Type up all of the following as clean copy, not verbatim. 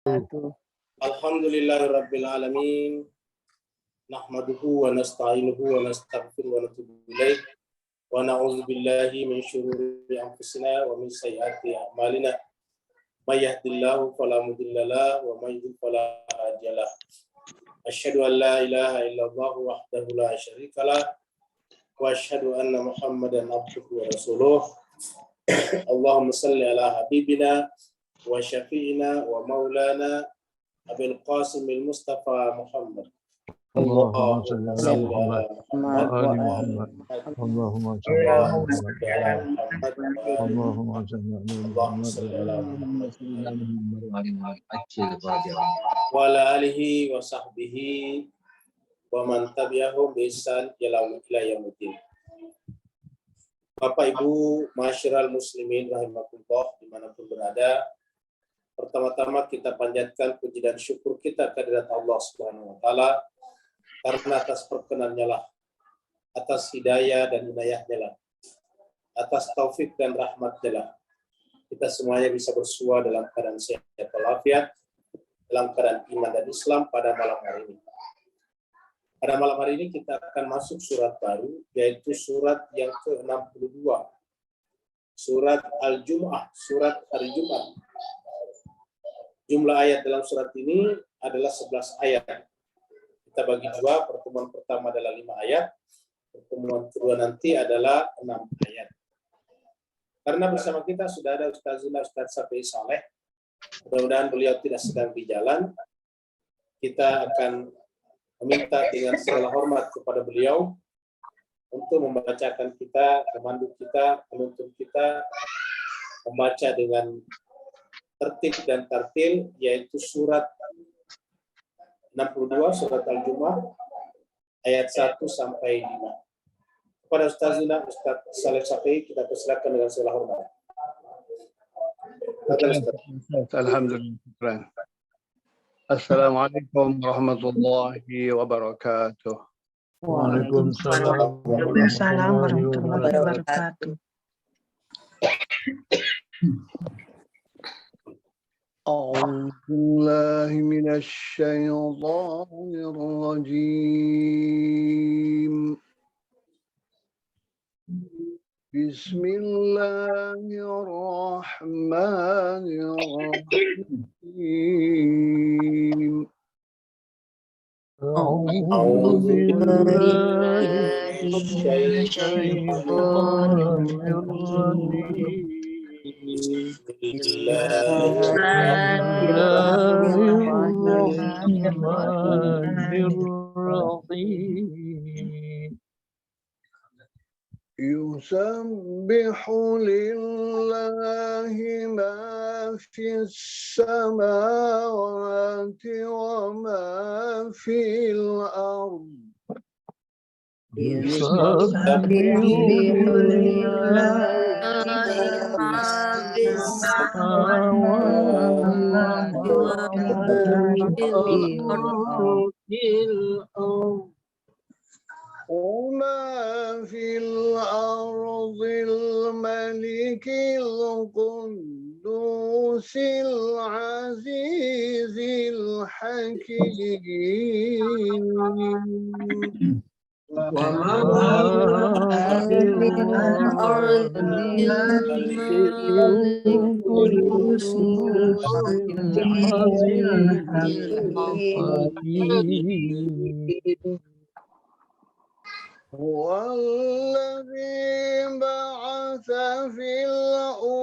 Wabarakatuh. Alhamdulillahirabbil alamin. Nahmaduhu wa nasta'inuhu wa nastaghfiruhu wa natubu ilaih. Wa na'udzu billahi min syururi anfusina wa min sayyiati a'malina. May yahdihillahu fala mudilla lahu wa may yudlil fala hadiya lahu. Asyhadu an la ilaha illallah wahdahu la syarika lah wa asyhadu anna Muhammadan abduhu wa rasuluh. Allahumma shalli ala habibina wa syafi'ina wa maulana Abil Qasim al-Mustafa Muhammad. Allahumma salli ala Muhammad wa ali Muhammad. Allahumma salli ala Muhammad. Allahumma salli ala Muhammad Wa ala alihi wa sahbihi wa man tabi'ahum bi ihsan ila yaumil. Bapak Ibu, masyiral muslimin rahimakumullah dimanapun berada. Pertama-tama kita panjatkan puji dan syukur kita kehadirat Allah Subhanahu wa taala karena atas perkenannya lah, atas hidayah dan inayahnya lah, atas taufik dan rahmatnya lah, kita semuanya bisa bersua dalam keadaan sehat walafiat, dalam keadaan iman dan Islam pada malam hari ini. Pada malam hari ini kita akan masuk surat baru, yaitu surat yang ke-62. Surat Al-Jum'ah, surat hari Jumat. Jumlah ayat dalam surat ini adalah 11 ayat. Kita bagi dua, pertemuan pertama adalah 5 ayat, pertemuan kedua nanti adalah 6 ayat. Karena bersama kita sudah ada Ustazina Ustaz Safi Saleh, mudah-mudahan beliau tidak sedang di jalan, kita akan meminta dengan segala hormat kepada beliau untuk membacakan kita, memandu kita, menuntun kita, membaca dengan tertib dan tartil, yaitu surat 62, surat Al-Jum'ah, ayat 1 sampai 5. Kepada Ustazina Ustaz Saleh Safi, kita persilakan dengan segala hormat. Alhamdulillah. Assalamualaikum warahmatullahi wabarakatuh. Waalaikumsalam warahmatullahi wabarakatuh. أعوذ بالله من الشيطان الرجيم. بسم الله الرحمن الرحيم. أعوذ بالله من الشيطان الرجيم. بسم الله الرحمن الرحيم. يسبح لله ما في السماوات وما في الأرض. يسبح لله ما في السماوات وما في الأرض الملك القدوس العزيز الحكيم. وما في الأرض الملك القدوس العزيز الحكيم. هو الذي بعث في الأميين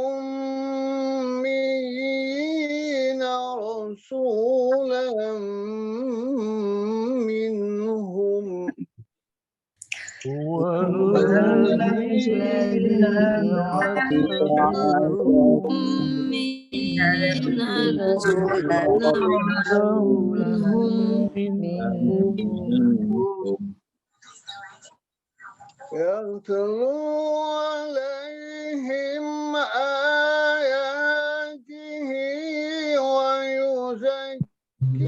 رسولا منهم. هو الذي بعث في الأميين رسولا منهم يتلو عليهم آياته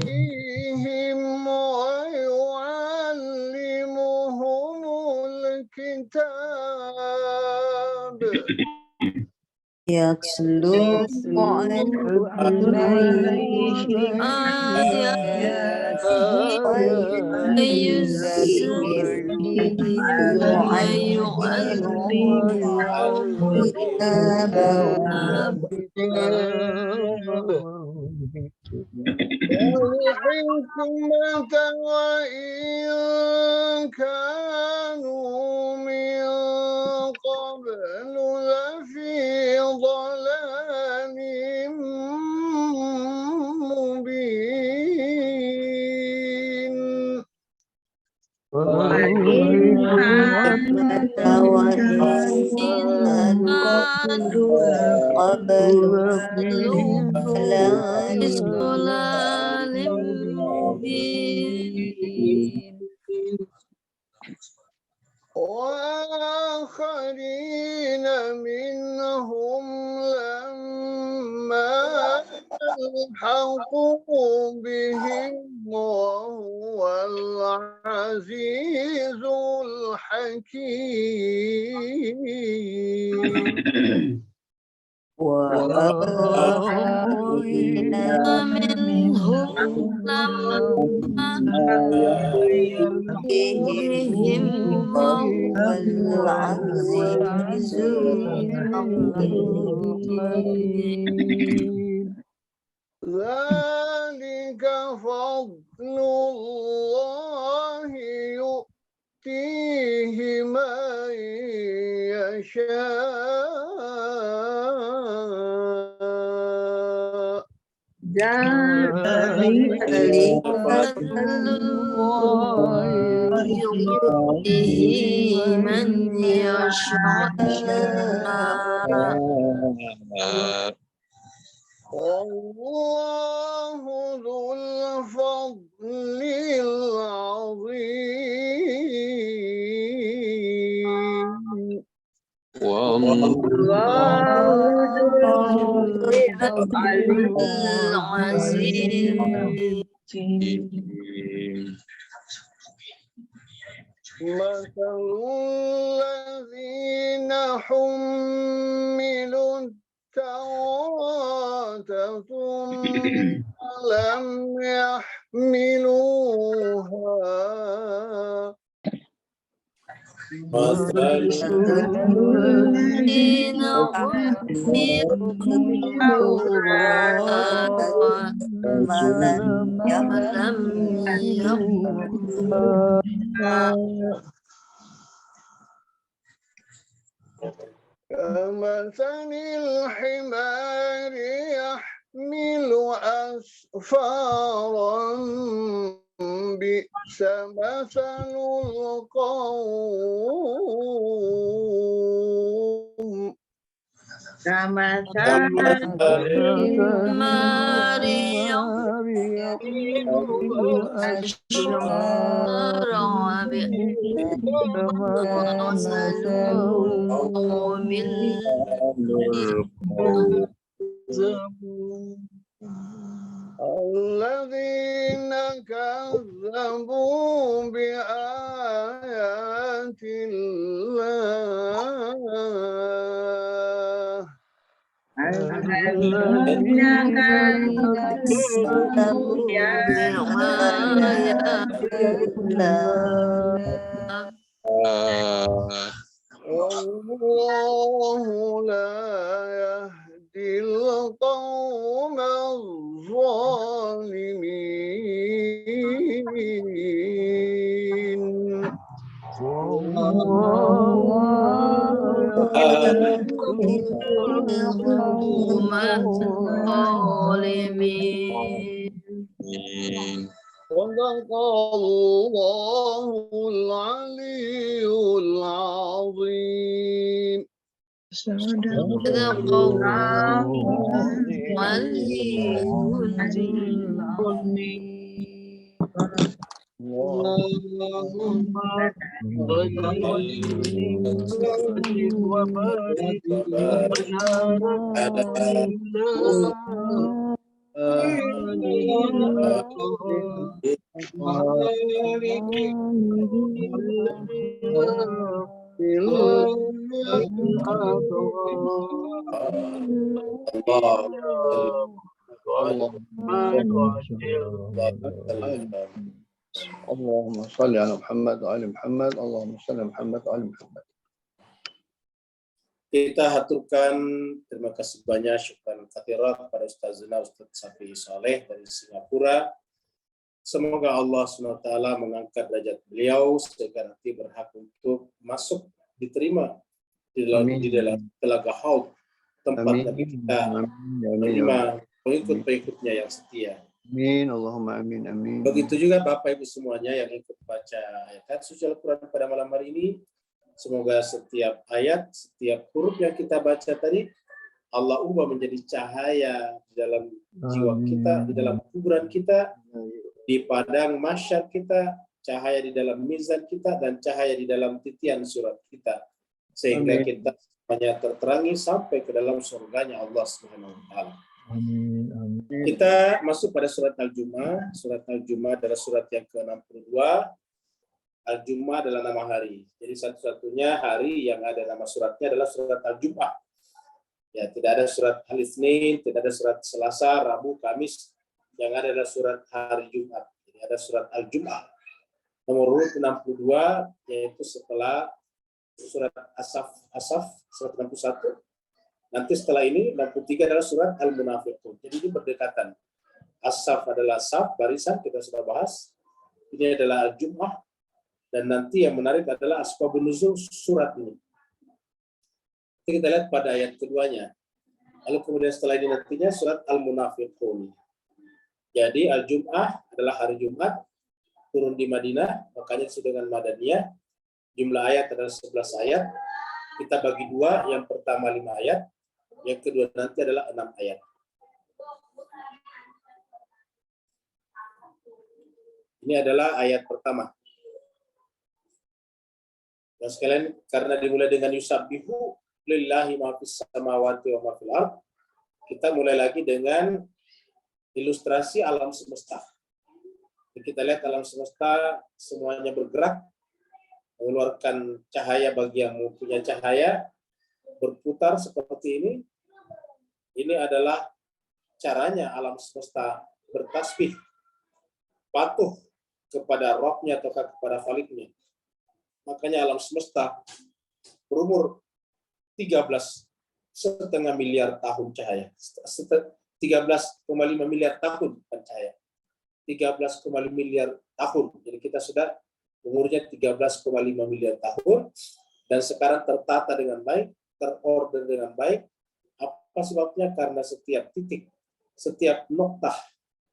ويزكيهم ويعلمهم الكتاب يتلو عليه آياته ويعلمهم الكتاب والحكمة وإن كانوا من قبل لفي ضلال مبين قبل ضلال مبين وآخرين منهم لما يلحقوا بهم وهو العزيز الحكيم وآخرين منهم لما بهم وهو العزيز الحكيم ذلك فضل الله يؤتيه من يشاء ذلك فضل الله يؤتيه من يشاء والله ذو الفضل العظيم مثل الذين حملوا التوراة ثم لم يحملوها مثل الذين كمثل الحمار يحمل أسفارا بئس مثل القوم كمثل الحمار يحمل أسفارا مثل القوم الذين كذبوا بآيات الله الذين كذبوا بآيات الله والله لا يهدي القوم الظالمين صدق الله العلي العظيم صدق صدق الله العلي العظيم اللهم صل وبارك Allahumma salli ala Muhammad wa ali Muhammad. Allahumma salli ala Muhammad wa ali Muhammad. Kita haturkan terima kasih banyak, syukran katsira kepada Ustazina Ustaz Safi Saleh dari Singapura. Semoga Allah SWT mengangkat derajat beliau sehingga nanti berhak untuk masuk diterima di dalam telaga Haud, tempat Nabi kita menerima pengikut-pengikutnya yang setia. Amin. Allahumma amin. Amin. Begitu juga Bapak Ibu semuanya yang ikut baca ayat suci Al-Quran pada malam hari ini. Semoga setiap ayat, setiap huruf yang kita baca tadi, Allah ubah menjadi cahaya di dalam jiwa kita, di dalam kuburan kita, di padang mahsyar kita, cahaya di dalam mizan kita, dan cahaya di dalam titian surat kita. Sehingga kita semuanya terterangi sampai ke dalam surganya Allah Subhanahu wa taala. Kita masuk pada surat Al-Jumu'ah. Surat Al-Jumu'ah adalah surat yang ke-62. Al-Jumu'ah adalah nama hari. Jadi satu-satunya hari yang ada nama suratnya adalah surat Al-Jumu'ah. Ya, tidak ada surat Al-Itsnin, tidak ada surat Selasa, Rabu, Kamis. Yang ada adalah surat hari Jumat. Jadi ada surat Al-Jumu'ah. Nomor urut 62, yaitu setelah surat Asaf, surat 61. Nanti setelah ini 63 adalah surat Al-Munafiqun. Jadi ini berdekatan. Asaf adalah saf, barisan, kita sudah bahas. Ini adalah Al-Jumu'ah. Dan nanti yang menarik adalah asbabun nuzul surat ini. Kita lihat pada ayat keduanya. Lalu kemudian setelah ini nantinya surat Al-Munafiqun. Jadi Al-Jumu'ah adalah hari Jumat, turun di Madinah, makanya disebut dengan Madaniyah. Jumlah ayat adalah 11 ayat. Kita bagi dua, yang pertama 5 ayat, yang kedua nanti adalah 6 ayat. Ini adalah ayat pertama. Dan sekalian, karena dimulai dengan yusabbihu lillahi ma fis samawati wa ma fil ard, kita mulai lagi dengan ilustrasi alam semesta. Jadi kita lihat alam semesta semuanya bergerak, mengeluarkan cahaya bagi yang mempunyai cahaya, berputar seperti ini. Ini adalah caranya alam semesta bertasbih, patuh kepada Rabb-nya atau kepada Khalik-nya. Makanya alam semesta berumur 13,5 miliar tahun cahaya. 13,5 miliar tahun bukan cahaya. 13,5 miliar tahun. Jadi kita sudah umurnya 13,5 miliar tahun dan sekarang tertata dengan baik, terorder dengan baik. Apa sebabnya? Karena setiap titik, setiap noktah,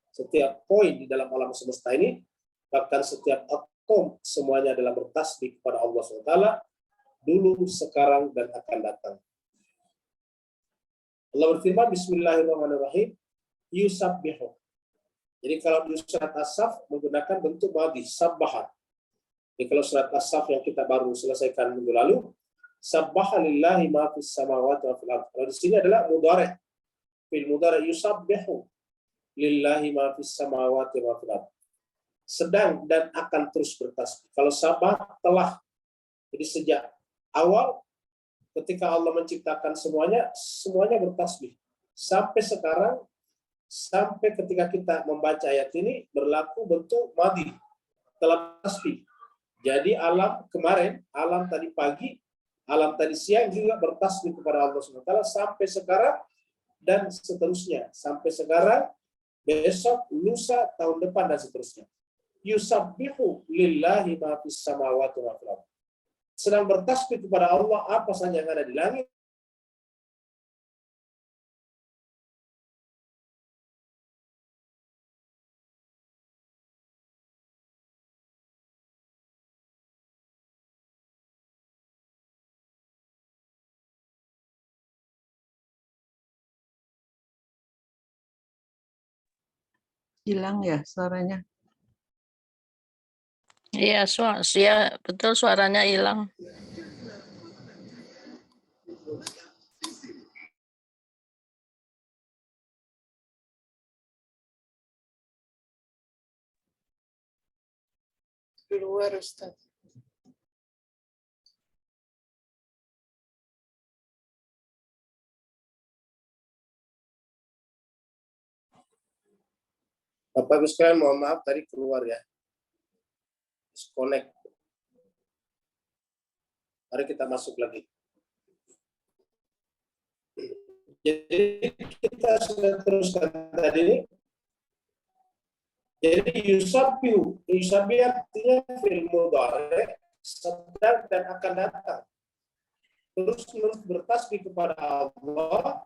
setiap poin di dalam alam semesta ini, bahkan setiap atom semuanya adalah bertasbih kepada Allah SWT dulu, sekarang, dan akan datang. Allah berfirman, Bismillahirrahmanirrahim, yusabbihu. Jadi kalau di surat As-Saff menggunakan bentuk madhi, sabbaha. Jadi kalau surat As-Saff yang kita baru selesaikan minggu lalu, sabbaha lillahi ma fis samawati wa fil ardh. Kalau di sini adalah mudhari'. Fil mudhari' yusabbihu lillahi ma fis samawati wa fil ardh. Sedang dan akan terus bertasbih. Kalau sabah telah. Jadi sejak awal ketika Allah menciptakan semuanya, semuanya bertasbih. Sampai sekarang, sampai ketika kita membaca ayat ini, berlaku bentuk madhi, telah tasbih. Jadi alam kemarin, alam tadi pagi, alam tadi siang juga bertasbih kepada Allah SWT sampai sekarang dan seterusnya. Sampai sekarang, besok, lusa, tahun depan, dan seterusnya. Yusabbihu lillahi ma fis samawati wa fil ardh. Sedang bertasbih kepada Allah apa saja yang ada di langit Hilang ya suaranya. Iya, betul suaranya hilang. Keluar Ustaz. Bapak Ibu sekalian, mohon maaf tadi keluar ya. Disconnect. Mari kita masuk lagi. Jadi kita sudah teruskan tadi. Jadi yusabihu artinya fi'il mudhari sedang dan akan datang. Terus bertasbih kepada Allah.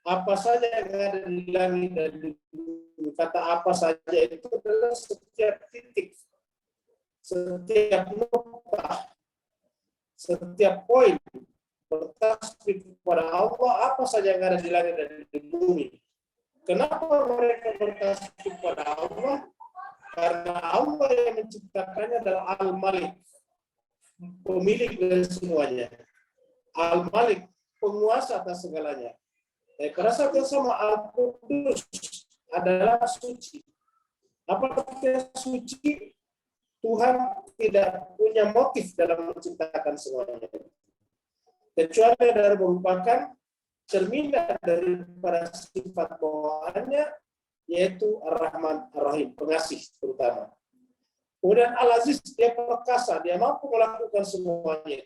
Apa saja yang ada di langit dan di bumi. Kata apa saja itu adalah setiap titik, setiap nukta, setiap poin. Bertasbih kepada Allah, apa saja yang ada di langit dan di bumi. Kenapa mereka bertasbih kepada Allah? Karena Allah yang menciptakannya adalah Al-Malik, pemilik dari semuanya. Al-Malik, penguasa atas segalanya. Pada saat yang sama, Al-Qudus adalah suci. Apa artinya suci? Tuhan tidak punya motif dalam menciptakan semuanya. Kecuali dari merupakan cerminan daripada sifat bawaannya, yaitu Ar-Rahman Ar-Rahim, pengasih terutama. Kemudian Al-Aziz, dia perkasa, dia mampu melakukan semuanya.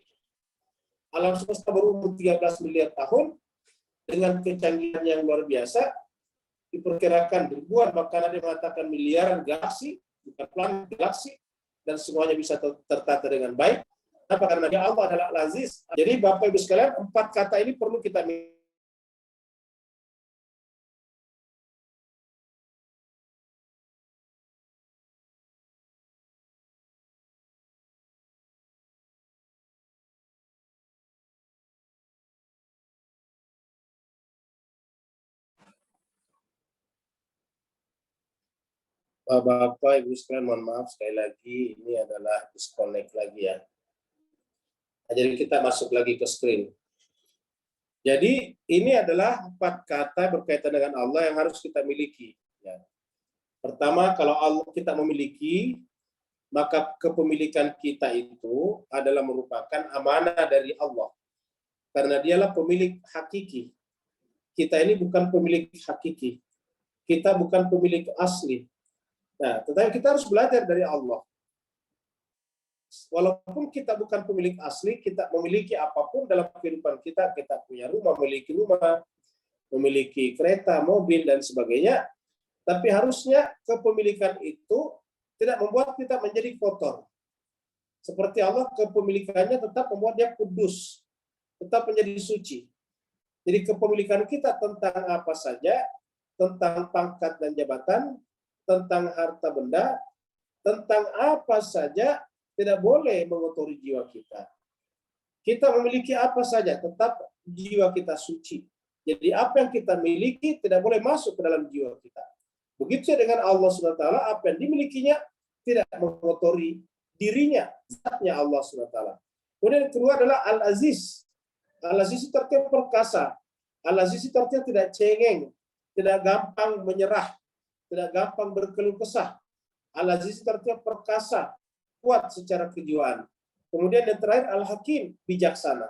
Alam semesta berumur 13 miliar tahun, dengan kecanggihan yang luar biasa, diperkirakan ribuan, bahkan ada yang mengatakan miliaran galaksi, bukan planet galaksi, dan semuanya bisa tertata dengan baik. Kenapa? Karena dia Allah adalah Al-Aziz. Jadi Bapak Ibu sekalian, 4 kata ini perlu kita Bapak Ibu sekalian, mohon maaf sekali lagi, ini adalah disconnect lagi ya. Nah, jadi kita masuk lagi ke screen. Jadi ini adalah 4 kata berkaitan dengan Allah yang harus kita miliki. Ya. Pertama, kalau Allah kita memiliki, maka kepemilikan kita itu adalah merupakan amanah dari Allah. Karena dialah pemilik hakiki. Kita ini bukan pemilik hakiki. Kita bukan pemilik asli. Nah, tetapi kita harus belajar dari Allah. Walaupun kita bukan pemilik asli, kita memiliki apapun dalam kehidupan kita. Kita punya rumah, memiliki kereta, mobil, dan sebagainya. Tapi harusnya kepemilikan itu tidak membuat kita menjadi kotor. Seperti Allah, kepemilikannya tetap membuat dia kudus, tetap menjadi suci. Jadi kepemilikan kita tentang apa saja, tentang pangkat dan jabatan, tentang harta benda, tentang apa saja, tidak boleh mengotori jiwa kita. Kita memiliki apa saja, tetap jiwa kita suci. Jadi apa yang kita miliki tidak boleh masuk ke dalam jiwa kita. Begitu dengan Allah SWT, apa yang dimilikinya tidak mengotori dirinya, zatnya Allah SWT. Kemudian yang kedua adalah Al-Aziz. Al-Aziz itu artinya perkasa. Al-Aziz itu artinya tidak cengeng, tidak gampang menyerah, tidak gampang berkeluh kesah. Al-Aziz artinya perkasa, kuat secara kejiwaan. Kemudian yang terakhir Al-Hakim, bijaksana.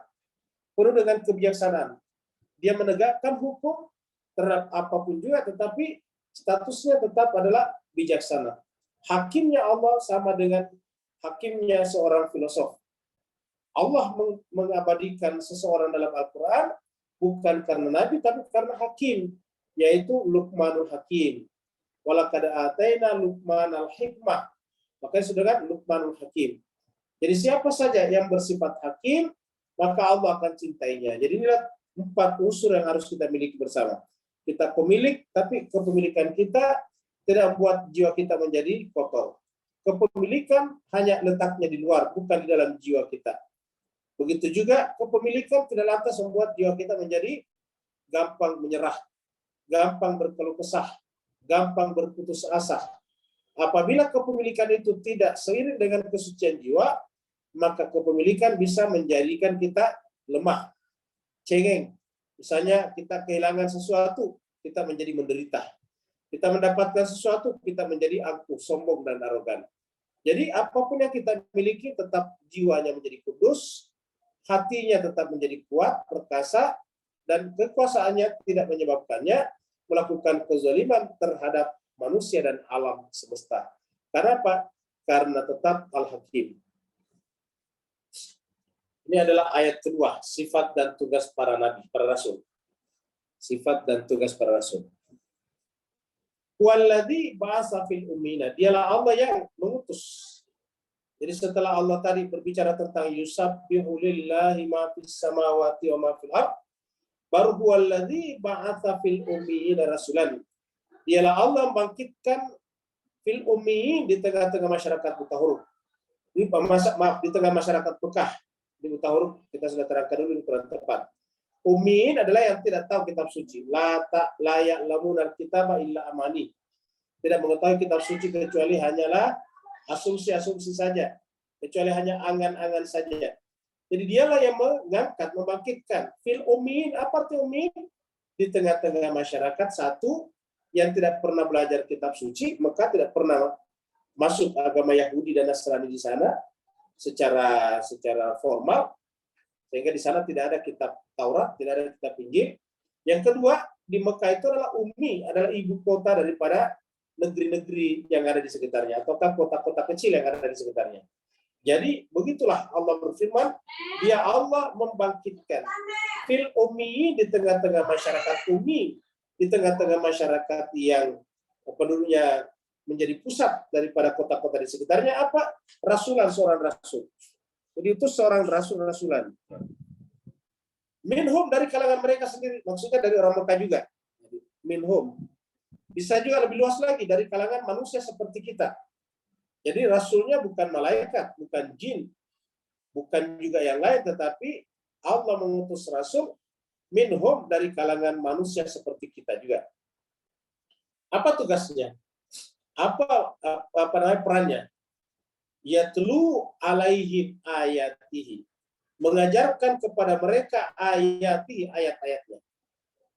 Penuh dengan kebijaksanaan. Dia menegakkan hukum terhadap apapun juga, tetapi statusnya tetap adalah bijaksana. Hakimnya Allah sama dengan hakimnya seorang filosof. Allah mengabadikan seseorang dalam Al-Quran bukan karena Nabi, tapi karena hakim, yaitu Luqmanul Hakim. Walaqad ataina Luqmanal hikmah. Makanya sudah kan Luqmanul Hakim. Jadi siapa saja yang bersifat hakim, maka Allah akan cintainya. Jadi inilah 4 unsur yang harus kita miliki bersama. Kita pemilik, tapi kepemilikan kita tidak membuat jiwa kita menjadi kotor. Kepemilikan hanya letaknya di luar, bukan di dalam jiwa kita. Begitu juga kepemilikan tidak lantas membuat jiwa kita menjadi gampang menyerah, gampang berkeluh kesah, gampang berputus asa. Apabila kepemilikan itu tidak seiring dengan kesucian jiwa, maka kepemilikan bisa menjadikan kita lemah, cengeng. Misalnya kita kehilangan sesuatu, kita menjadi menderita. Kita mendapatkan sesuatu, kita menjadi angkuh, sombong, dan arogan. Jadi apapun yang kita miliki tetap jiwanya menjadi kudus, hatinya tetap menjadi kuat, perkasa, dan kekuasaannya tidak menyebabkannya melakukan kezaliman terhadap manusia dan alam semesta. Karena apa? Karena tetap Al-Hakim. Ini adalah ayat kedua, sifat dan tugas para nabi, para rasul. Sifat dan tugas para rasul. Walladzi ba'atsa fil ummina, dialah Allah yang mengutus. Jadi setelah Allah tadi berbicara tentang yusabbihu lillahi ma fis samawati wa ma fil ard, baru walladzi ba'atsa fil ummina rasulan. Dialah Allah membangkitkan fil ummiin di tengah-tengah masyarakat buta huruf. Di tengah masyarakat Mekah. Di buta huruf kita sudah terangkan dulu di kurang tepat. Ummiin adalah yang tidak tahu kitab suci. La ya'lamuna al-kitaba illa amani. Tidak mengetahui kitab suci kecuali hanyalah asumsi-asumsi saja. Kecuali hanya angan-angan saja. Jadi dialah yang mengangkat, membangkitkan. Fil ummiin, apa arti ummiin? Di tengah-tengah masyarakat satu yang tidak pernah belajar kitab suci, maka tidak pernah masuk agama Yahudi dan Nasrani di sana secara formal, sehingga di sana tidak ada kitab Taurat, tidak ada kitab Injil. Yang kedua, di Mekah itu adalah ummi, adalah ibu kota daripada negeri-negeri yang ada di sekitarnya, ataukah kota-kota kecil yang ada di sekitarnya. Jadi begitulah Allah berfirman, dia Allah membangkitkan fil ummi, di tengah-tengah masyarakat ummi, di tengah-tengah masyarakat yang penduduknya menjadi pusat daripada kota-kota di sekitarnya, apa? Rasulan, seorang rasul. Jadi itu seorang rasulan. Minhum, dari kalangan mereka sendiri, maksudnya dari orang Mekah juga. Minhum. Bisa juga lebih luas lagi, dari kalangan manusia seperti kita. Jadi rasulnya bukan malaikat, bukan jin, bukan juga yang lain, tetapi Allah mengutus rasul minhum, dari kalangan manusia seperti kita juga. Apa tugasnya? Apa namanya perannya? Yatlu alaihim ayatihi, mengajarkan kepada mereka ayat-ayatnya,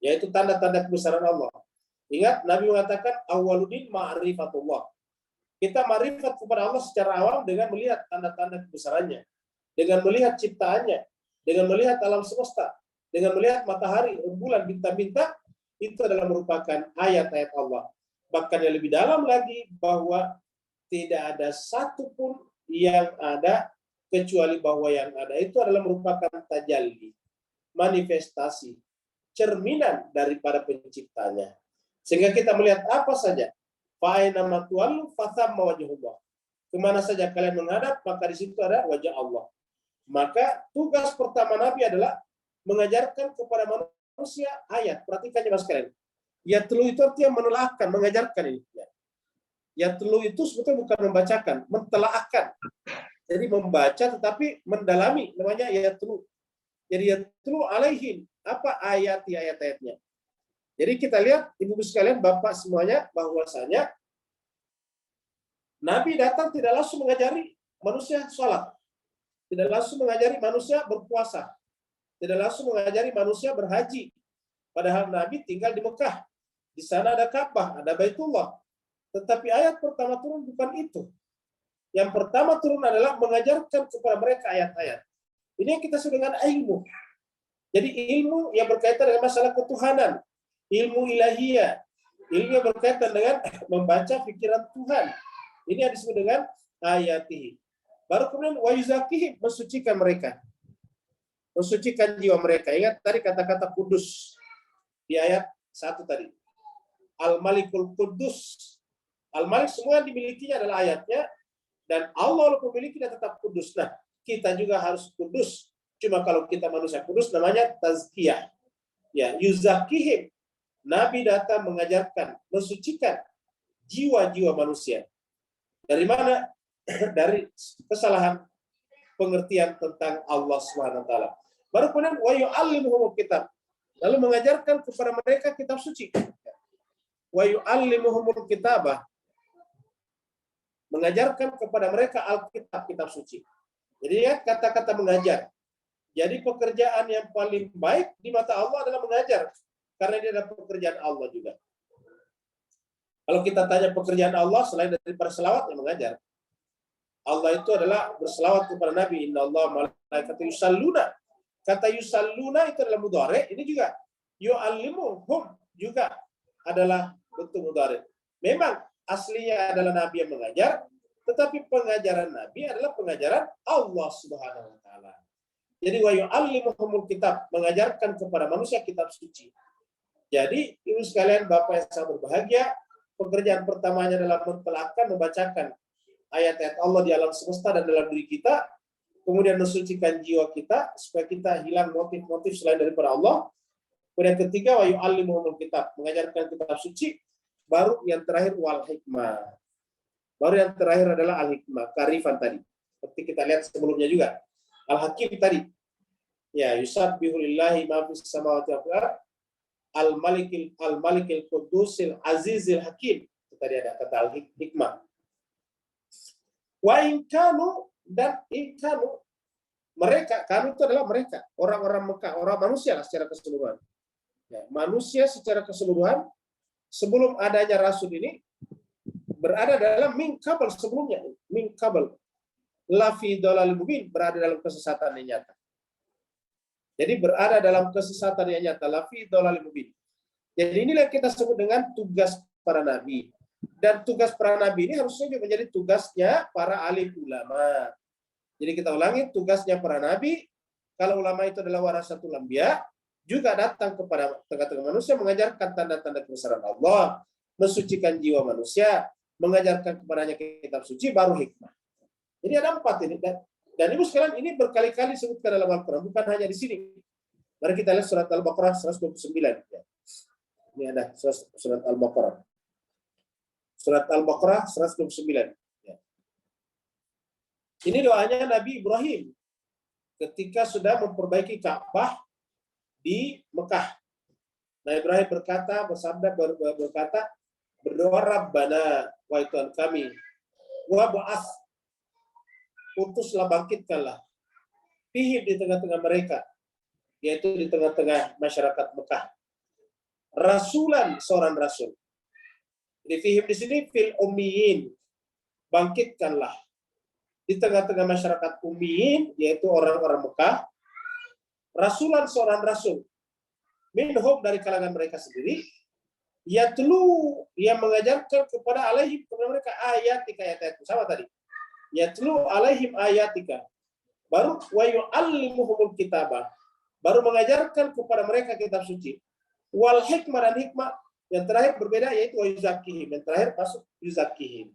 yaitu tanda-tanda kebesaran Allah. Ingat, Nabi mengatakan awwaluddin ma'rifatullah. Kita ma'rifat kepada Allah secara awam dengan melihat tanda-tanda kebesarannya, dengan melihat ciptaannya, dengan melihat alam semesta, dengan melihat matahari, rembulan, bintang-bintang, itu adalah merupakan ayat-ayat Allah. Bahkan yang lebih dalam lagi, bahwa tidak ada satupun yang ada kecuali bahwa yang ada itu adalah merupakan tajalli, manifestasi, cerminan daripada penciptanya. Sehingga kita melihat apa saja, fa'aina matwallu fathamma wajhullah. Kemana saja kalian menghadap, maka di situ ada wajah Allah. Maka tugas pertama Nabi adalah mengajarkan kepada manusia ayat. Perhatikan ya Mas kalian. Yatlu itu artinya menelaahkan, mengajarkan ini. Yatlu itu sebetulnya bukan membacakan, mentelaahkan. Jadi membaca tetapi mendalami, namanya yatlu. Jadi yatlu alaihim, apa ayat-ayatnya. Jadi kita lihat ibu-ibu sekalian, bapak semuanya, bahwasanya Nabi datang tidak langsung mengajari manusia sholat, tidak langsung mengajari manusia berpuasa, tidak langsung mengajari manusia berhaji. Padahal Nabi tinggal di Mekah. Di sana ada Ka'bah, ada Baitullah. Tetapi ayat pertama turun bukan itu. Yang pertama turun adalah mengajarkan kepada mereka ayat-ayat. Ini yang kita sebut dengan ilmu. Jadi ilmu yang berkaitan dengan masalah ketuhanan, ilmu ilahiyah, ilmu yang berkaitan dengan membaca pikiran Tuhan. Ini yang disebut dengan ayatihi. Baru kemudian wa yuzakihim, mensucikan mereka. Mensucikan jiwa mereka. Ingat tadi kata-kata kudus di ayat 1 tadi. Al-Malikul Kudus. Al-Malik semua yang dimilikinya adalah ayatnya, dan Allah memilikinya tetap kudus. Nah, kita juga harus kudus. Cuma kalau kita manusia kudus namanya tazkiyah. Ya, yuzakihim. Nabi datang mengajarkan, mensucikan jiwa-jiwa manusia. Dari mana? Dari kesalahan pengertian tentang Allah SWT. Baru kemudian wa yu'allimuhumul kitab. Lalu mengajarkan kepada mereka kitab suci. Wa yu'allimuhumul kitabah. Mengajarkan kepada mereka Alkitab, kitab suci. Jadi ya, kata-kata mengajar. Jadi pekerjaan yang paling baik di mata Allah adalah mengajar. Karena dia adalah pekerjaan Allah juga. Kalau kita tanya pekerjaan Allah selain daripada selawat, yang mengajar. Allah itu adalah berselawat kepada Nabi. Inna Allah malaikatu yusalluna. Kata yusalluna itu adalah mudhari. Ini juga yu'allimuhum juga adalah bentuk mudhari. Memang aslinya adalah Nabi yang mengajar, tetapi pengajaran Nabi adalah pengajaran Allah Subhanahu wa taala. Jadi wa yu'allimuhumul kitab, mengajarkan kepada manusia kitab suci. Jadi, ibu sekalian, Bapak yang sangat berbahagia, pekerjaan pertamanya adalah mentelaahkan, membacakan ayat-ayat Allah di alam semesta dan dalam diri kita, kemudian mensucikan jiwa kita supaya kita hilang motif-motif selain daripada Allah. Kemudian ketiga, wa yu'allimuhumul kitab, mengajarkan kitab suci. Baru yang terakhir wal hikmah. Baru yang terakhir adalah al hikmah, kearifan tadi. Seperti kita lihat sebelumnya juga. Al hakim tadi. Ya, yusabbihu lillahi ma fis samawati wal ardh. Al malikil qudusil azizil hakim. Itu tadi ada kata al hikmah. Wa in kanu dan in kanu, mereka, kanu itu adalah mereka, orang-orang Mekah, orang manusia lah secara keseluruhan. Ya, manusia secara keseluruhan sebelum adanya Rasul ini berada dalam min qabl sebelumnya, min qabl lafi dolal mubin, berada dalam kesesatan yang nyata. Jadi berada dalam kesesatan yang nyata, lafi dolal mubin. Jadi inilah yang kita sebut dengan tugas para nabi. Dan tugas para nabi ini harusnya juga menjadi tugasnya para alim ulama. Jadi kita ulangi, tugasnya para nabi, kalau ulama itu adalah warasatul anbiya, juga datang kepada tengah-tengah manusia, mengajarkan tanda-tanda kebesaran Allah, mensucikan jiwa manusia, mengajarkan kepadanya kitab suci, baru hikmah. Jadi ada 4 ini. Dan ibu sekalian, ini berkali-kali disebutkan dalam Al-Quran, bukan hanya di sini. Mari kita lihat surat Al-Baqarah 129. Ini ada surat Al-Baqarah. Surat Al-Baqarah 129. Ini doanya Nabi Ibrahim ketika sudah memperbaiki Ka'bah di Mekah. Nabi Ibrahim berkata, berdoa, Rabbana, wahai Tuhan kami, wa ba'ats, utuslah, bangkitkanlah, fihim, di tengah-tengah mereka, yaitu di tengah-tengah masyarakat Mekah, rasulan, seorang rasul. Di fihim di sini fil ummiyin, bangkitkanlah di tengah-tengah masyarakat ummiyin, yaitu orang-orang Mekah, rasulan, seorang rasul, minhum, dari kalangan mereka sendiri, yatlu, yang mengajarkan kepada alaihim, kepada mereka ayatika, ayat-ayat sama tadi, yatlu alaihim ayatika, baru wa yu'allimuhumul kitabah, baru mengajarkan kepada mereka kitab suci, wal hikmah, dan hikmah, yang terakhir berbeda, yaitu wa yuzakkihim, yang terakhir masuk yuzakkihim.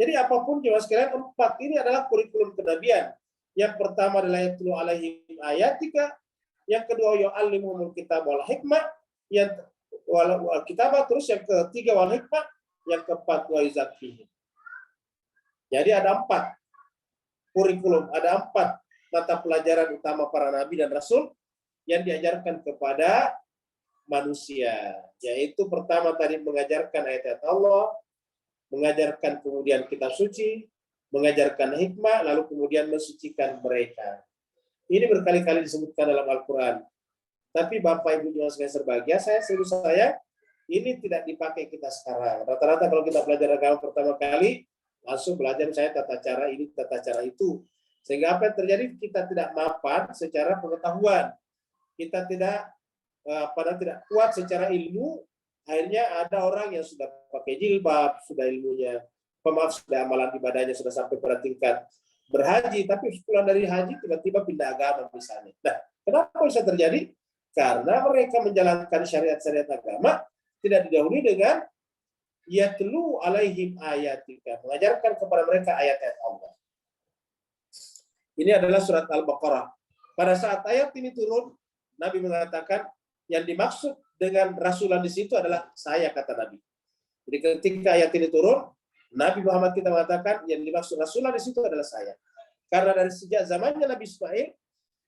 Jadi apapun jemaah sekalian, 4 ini adalah kurikulum kenabian. Yang pertama adalah yatlu alaihim ayatika, yang kedua yu'allimuhumul kitab wal hikmah, yang wal kitabah, terus yang ketiga wal hikmah, yang keempat wa yuzakkihim. Jadi ada 4 kurikulum, ada 4 mata pelajaran utama para nabi dan rasul yang diajarkan kepada manusia. Yaitu pertama tadi mengajarkan ayat-ayat Allah, mengajarkan kemudian kitab suci, mengajarkan hikmah, lalu kemudian mensucikan mereka. Ini berkali-kali disebutkan dalam Al-Quran. Tapi Bapak Ibu juga sekalian berbahagia, saya ini tidak dipakai kita sekarang. Rata-rata kalau kita belajar agama pertama kali, langsung belajar saya tata cara ini, tata cara itu. Sehingga apa yang terjadi, kita tidak mapan secara pengetahuan. Kita tidak kuat secara ilmu. Akhirnya ada orang yang sudah pakai jilbab, sudah ilmunya, sudah amalan ibadahnya sudah sampai pada tingkat berhaji, tapi pulang dari haji tiba-tiba pindah agama misalnya. Nah, kenapa bisa terjadi? Karena mereka menjalankan syariat-syariat agama tidak didahului dengan yatlu alaihim ayatika, mengajarkan kepada mereka ayat-ayat Allah. Ini adalah surat Al-Baqarah. Pada saat ayat ini turun, Nabi mengatakan yang dimaksud dengan rasulan di situ adalah saya, kata Nabi. Jadi ketika ayat ini turun, Nabi Muhammad kita mengatakan yang dimaksud rasulan di situ adalah saya. Karena dari sejak zamannya Nabi Ismail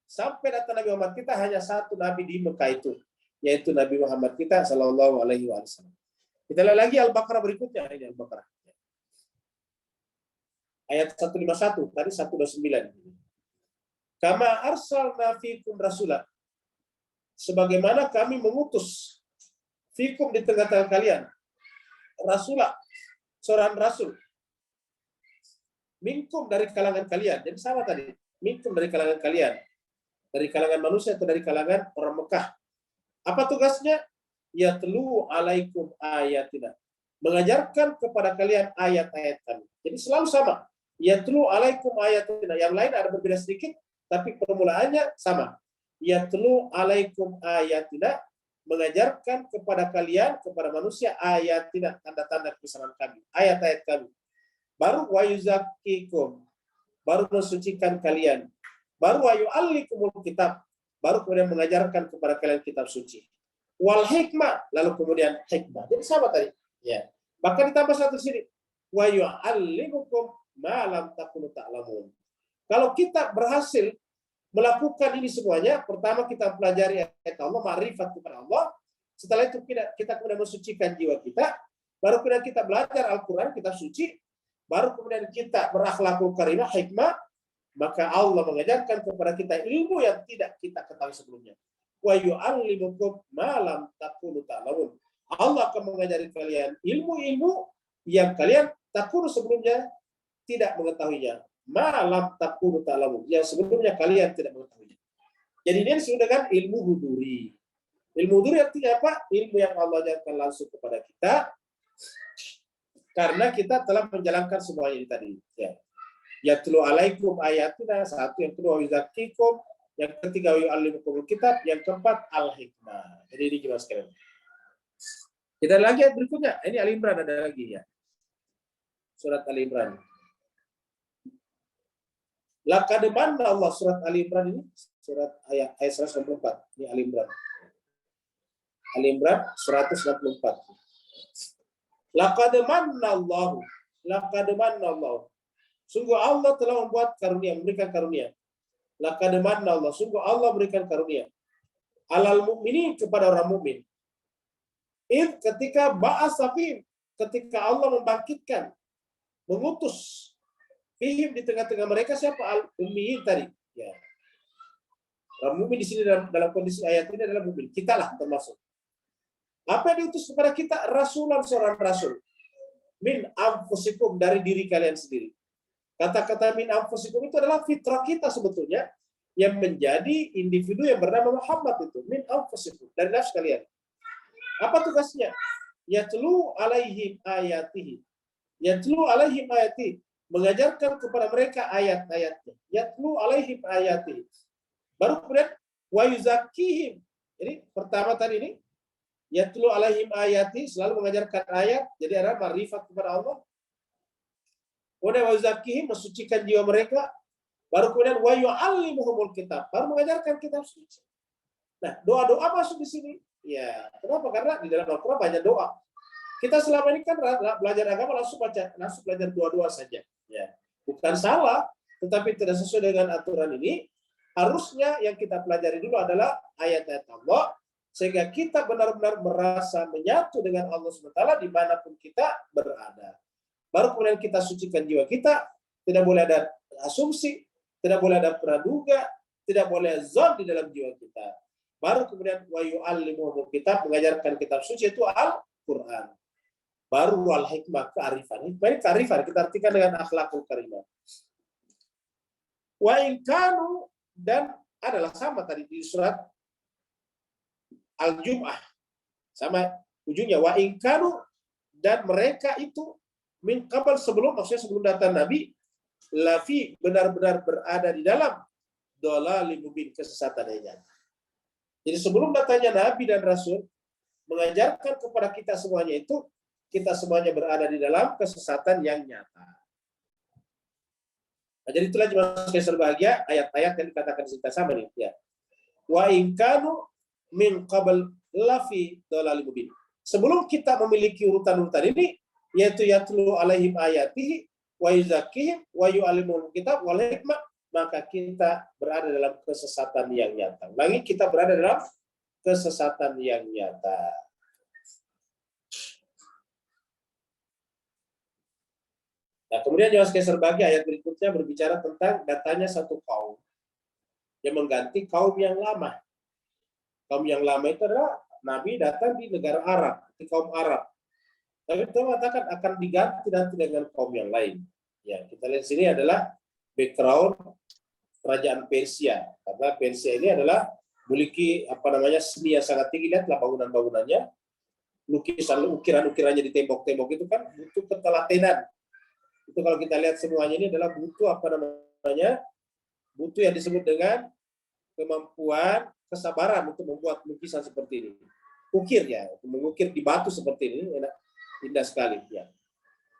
sampai datang Nabi Muhammad kita hanya 1 nabi di Mekah itu, yaitu Nabi Muhammad kita sallallahu alaihi wasallam. Kita lihat lagi Al-Baqarah berikutnya, ini Al-Baqarah. Ayat 151, tadi 129. Kama arsalna fikum rasulah. Sebagaimana kami mengutus fikum, di tengah-tengah kalian, rasulah, seorang rasul, minkum, dari kalangan kalian. Jadi sama tadi, minkum, dari kalangan kalian, dari kalangan manusia atau dari kalangan orang Mekah. Apa tugasnya? Yatlu alaikum ayatina, mengajarkan kepada kalian ayat-ayat kami. Jadi selalu sama. Yatlu alaikum ayatina. Yang lain ada berbeda sedikit, tapi permulaannya sama. Yatlu alaikum ayatina, mengajarkan kepada kalian, kepada manusia ayatina, tanda-tanda kebesaran kami, ayat-ayat kami. Baru wa yuzakkikum, baru mensucikan kalian. Baru wa yu'allikumul kitab, baru kemudian mengajarkan kepada kalian kitab suci. Wal hikmah, lalu kemudian hikmah. Jadi sama tadi. Ya. Bahkan ditambah satu sini. Wa yu'allimukum ma lam takunu ta'lamun. Kalau kita berhasil melakukan ini semuanya, pertama kita pelajari ayat Allah, ma'rifat kepada Allah. Setelah itu kita kemudian mensucikan jiwa kita, baru kemudian kita belajar Al-Quran, kita suci, baru kemudian kita berakhlakul karimah, hikmah, maka Allah mengajarkan kepada kita ilmu yang tidak kita ketahui sebelumnya. Wa yu'allimukum ma lam takunu ta'lamun. Allah akan mengajari kalian ilmu-ilmu yang kalian takunu sebelumnya tidak mengetahuinya. Malam takunu ta'lamun, yang sebelumnya kalian tidak mengetahuinya. Jadi ini disebut dengan ilmu huduri. Ilmu huduri artinya apa? Ilmu yang Allah ajarkan langsung kepada kita karena kita telah menjalankan semuanya ini tadi. Ya. Yatlu alaikum ayatina, satu, yang kedua yuzakkikum, yang ketiga yu'allimukumul kitab, yang keempat al-hikmah. Jadi ini gimana sekalian. Kita lagi ayat berikutnya. Ini Ali Imran ada lagi ya. Surat Ali Imran. Laqad manna Allah, surat Ali Imran ini, surat ayat 164. Ini Ali Imran. Ali Imran 164. Laqad manna Allah. Laqad manna Allah. Sungguh Allah telah membuat karunia, memberikan karunia. Laqad manna Allah. Sungguh Allah memberikan karunia. Alal mukminin, kepada orang mukmin. Ketika ba'asafim, ketika Allah membangkitkan, mengutus fihim, di tengah-tengah mereka siapa? Al-ummiyin tadi. Ya. Orang mukmin di sini dalam kondisi ayat ini adalah mukmin. Kita lah termasuk. Apa yang diutus kepada kita? Rasulan, seorang rasul. Min anfusikum, dari diri kalian sendiri. Kata-kata min anfusikum itu adalah fitrah kita sebetulnya, yang menjadi individu yang bernama Muhammad itu. Min anfusikum, dari nafsu kalian. Apa tugasnya? Yatlu alaihim ayatihi. Yatlu alaihim ayatihi. Mengajarkan kepada mereka ayat-ayatnya. Yatlu alaihim ayatihi. Baru kemudian wa yuzakkihim. Jadi pertama tadi ini yatlu alaihim ayatihi, selalu mengajarkan ayat, jadi ada ma'rifat kepada Allah. Kemudian wa yuzakkihim, mensucikan jiwa mereka. Baru kemudian wa yu'allimuhumul kitab, baru mengajarkan kitab suci. Nah, doa-doa masuk di sini. Ya, kenapa? Karena di dalam Al-Quran banyak doa. Kita selama ini kan belajar agama langsung belajar doa-doa saja. Ya, bukan salah, tetapi tidak sesuai dengan aturan ini. Harusnya yang kita pelajari dulu adalah ayat-ayat Allah, sehingga kita benar-benar merasa menyatu dengan Allah SWT dimanapun kita berada. Baru kemudian kita sucikan jiwa kita, tidak boleh ada asumsi, tidak boleh ada praduga, tidak boleh zon di dalam jiwa kita. Baru kemudian wa yu'allimuhumul kitab, mengajarkan kitab suci itu Al-Quran. Baru wal hikmah, kearifan. Hikmah ini kearifan, kita artikan dengan akhlakul karimah. Wa inkanu, dan adalah sama tadi di surat Al-Jum'ah. Sama ujungnya. Wa inkanu, dan mereka itu min qabl, sebelum, maksudnya sebelum datang Nabi, lafi, benar-benar berada di dalam dhalalim mubin, kesesatan yang nyata. Jadi sebelum datangnya Nabi dan Rasul, mengajarkan kepada kita semuanya itu, kita semuanya berada di dalam kesesatan yang nyata. Nah, jadi itulah jemaah sekalian berbahagia, ayat-ayat yang dikatakan kita sama nih. Ya. Wa in kanu min qabl lafi dhalalim mubin. Sebelum kita memiliki urutan-urutan ini, yaitu yatlu alaihim ayatihi wa yuzakkihim wa yu'allimuhumul kitab wal hikmah, maka kita berada dalam kesesatan yang nyata. Lagi kita berada dalam kesesatan yang nyata. Nah, kemudian jemaah sekalian berbahagia, ayat berikutnya berbicara tentang datanya satu kaum yang mengganti kaum yang lama. Kaum yang lama itu adalah Nabi datang di negara Arab, di kaum Arab. Tapi kita mengatakan akan diganti nanti dengan kaum yang lain. Ya, kita lihat sini adalah background kerajaan Persia. Karena Persia ini adalah memiliki seni yang sangat tinggi, lihatlah bangunan-bangunannya. ukiran-ukirannya di tembok-tembok itu kan butuh ketelatenan. Itu kalau kita lihat semuanya ini adalah butuh butuh yang disebut dengan kemampuan kesabaran untuk membuat lukisan seperti ini. Ukir ya, mengukir di batu seperti ini enak, indah sekali ya.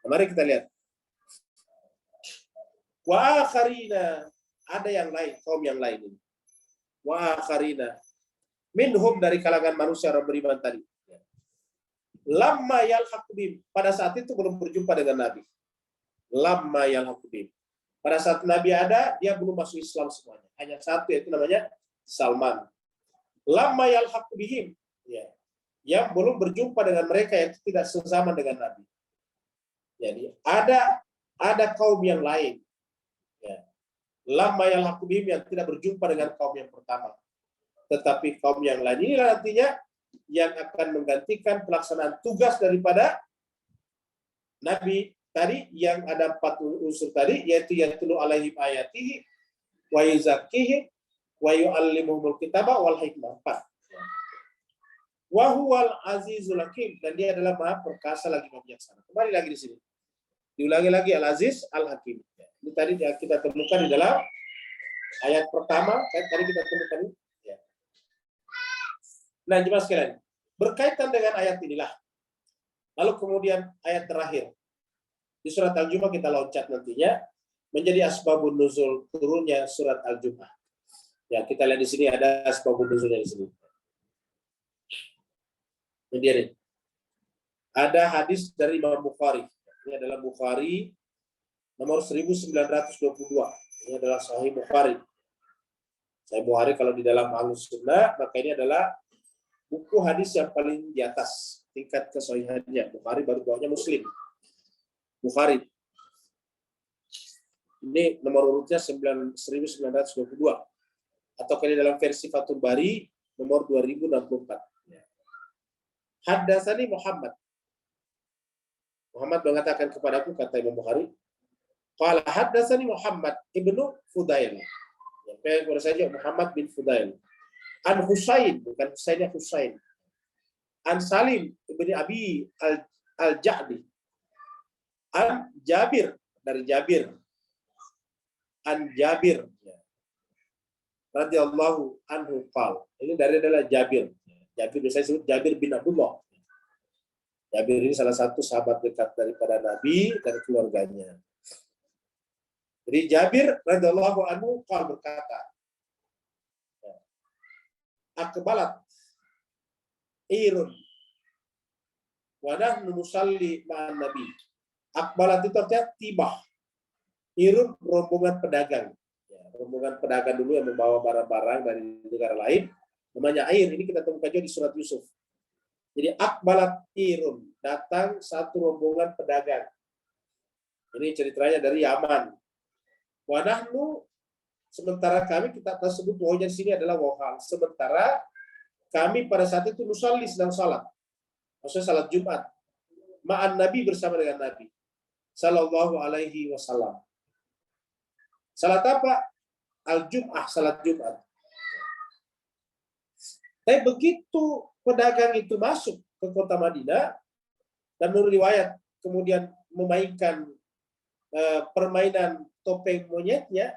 Nah, mari kita lihat. Wa akharina, ada yang lain, kaum yang lain ini. Wa akharina minhum, dari kalangan manusia orang beriman tadi. Lamma yalhaqu bihim, pada saat itu belum berjumpa dengan Nabi. Lamma yalhaqu bihim, pada saat Nabi ada, dia belum masuk Islam semuanya. Hanya satu, yaitu namanya Salman. Lamma yalhaqu bihim, ya, yang belum berjumpa dengan mereka yang tidak sezaman dengan Nabi. Jadi ada kaum yang lain. Ya. Lamma yalhaqu bihim, yang tidak berjumpa dengan kaum yang pertama. Tetapi kaum yang lain inilah nantinya yang akan menggantikan pelaksanaan tugas daripada Nabi tadi, yang ada 4 unsur tadi, yaitu yatlu alaihim ayatihi wa yuzakkihim wa yu'allimuhumul kitaba wal hikmah. 4. Wa huwal azizul hakim, dan dia adalah maha perkasa lagi maha bijaksana. Kembali lagi di sini. Diulangi lagi, al-aziz al-hakim. Ini tadi kita temukan di dalam ayat pertama, tadi kita temukan ini. Ya. Nah, jemaah sekalian, berkaitan dengan ayat inilah. Lalu kemudian ayat terakhir. Di surat Al-Jumu'ah kita loncat nantinya menjadi asbabun nuzul turunnya surat Al-Jumu'ah. Ya, kita lihat di sini ada asbabun nuzulnya di sini. Ini ada hadis dari Imam Bukhari. Ini adalah Bukhari nomor 1922. Ini adalah Sahih Bukhari. Sahih Bukhari kalau di dalam Ahlus Sunnah, maka ini adalah buku hadis yang paling di atas tingkat kesahihannya. Bukhari baru bawahnya Muslim. Bukhari. Ini nomor urutnya 1922. Atau kali dalam versi Fathul Bari nomor 2064. Haddatsani Muhammad. Muhammad mengatakan kepadaku, kata Imam Bukhari, qala haddatsani Muhammad ibnu Fudail. Ya, kepada saja Muhammad bin Fudail. An Husain, bukan Husainnya Husain. An Salim ibni Abi al-Ja'di. An Jabir, dari Jabir. An Jabir. Ya. Radhiyallahu anhu qala. Ini dari adalah Jabir. Jabir biasanya disebut Jabir bin Abdullah. Jabir ini salah satu sahabat dekat daripada Nabi dan keluarganya. Jadi Jabir radhiyallahu anhu qala, berkata, akbalat irun wa nahnu nusalli ma'an nabi. Akbalat itu artinya tiba. Irun, rombongan pedagang. Ya, rombongan pedagang dulu yang membawa barang-barang dari negara lain. Namanya air, ini kita temukan juga di surat Yusuf. Jadi akbalat irun, datang satu rombongan pedagang. Ini ceritanya dari Yaman. Wa nahnu, sementara kami, kita tersebut wawnya di sini adalah wahal. Sementara kami pada saat itu nusalli, sedang salat. Maksudnya salat Jumat. Ma'an Nabi, bersama dengan Nabi sallallahu alaihi wasallam. Salat apa? Al-Jum'ah, salat Jumat. Tapi begitu pedagang itu masuk ke kota Madinah, dan menurut riwayat kemudian memainkan permainan topeng monyetnya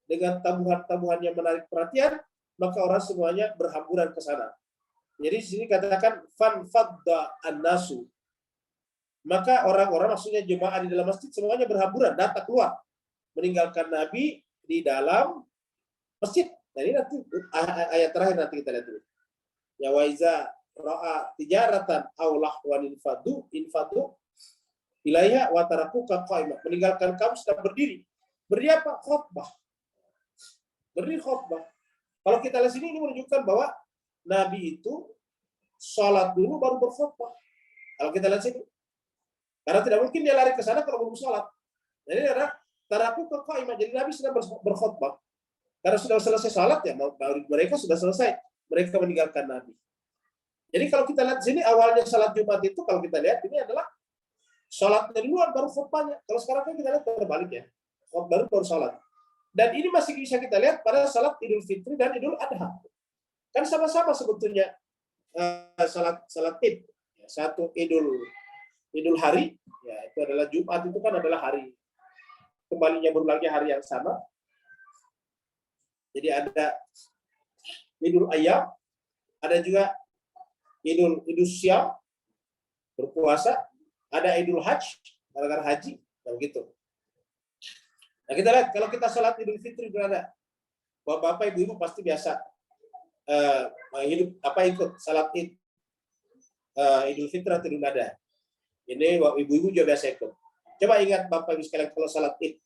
dengan tabuhan-tabuhan yang menarik perhatian, maka orang semuanya berhamburan ke sana. Jadi di sini katakan fan fadda an-nasu. Maka orang-orang, maksudnya jemaah di dalam masjid, semuanya berhamburan, datang keluar, meninggalkan Nabi di dalam masjid. Nah, ini nanti ayat terakhir nanti kita lihat dulu. Ya wa iza ra'a tijaratan aw lahwan infadu ilaiha wa tarakuka qa'imah. Meninggalkan kamu sedang berdiri. Berdiri apa? Khutbah. Berdiri khutbah. Kalau kita lihat sini, ini menunjukkan bahwa Nabi itu sholat dulu baru berkhutbah. Kalau kita lihat sini, karena tidak mungkin dia lari ke sana kalau belum sholat. Jadi ada tarakuka qa'imah. Jadi Nabi sedang berkhutbah. Karena sudah selesai sholat, ya mereka sudah selesai. Mereka meninggalkan Nabi. Jadi kalau kita lihat sini, awalnya salat Jumat itu, kalau kita lihat, ini adalah sholatnya duluan, baru khutbahnya. Kalau sekarang kan kita lihat berbalik ya. Baru sholat. Dan ini masih bisa kita lihat pada salat Idul Fitri dan Idul Adha. Kan sama-sama sebetulnya salat Id. Satu Idul hari, ya itu adalah Jumat, itu kan adalah hari kembalinya berulangnya hari yang sama. Jadi ada Idul Ayam, ada juga Idul Syam, berpuasa, ada Idul Hajj, gara-gara haji, dan begitu. Nah kita lihat kalau kita sholat Idul Fitri berada, bapak ibu pasti biasa ikut salat Id, Idul Fitri atau Idul Adha. Ini ibu-ibu juga biasa ikut. Coba ingat bapak ibu sekalian kalau salat Id,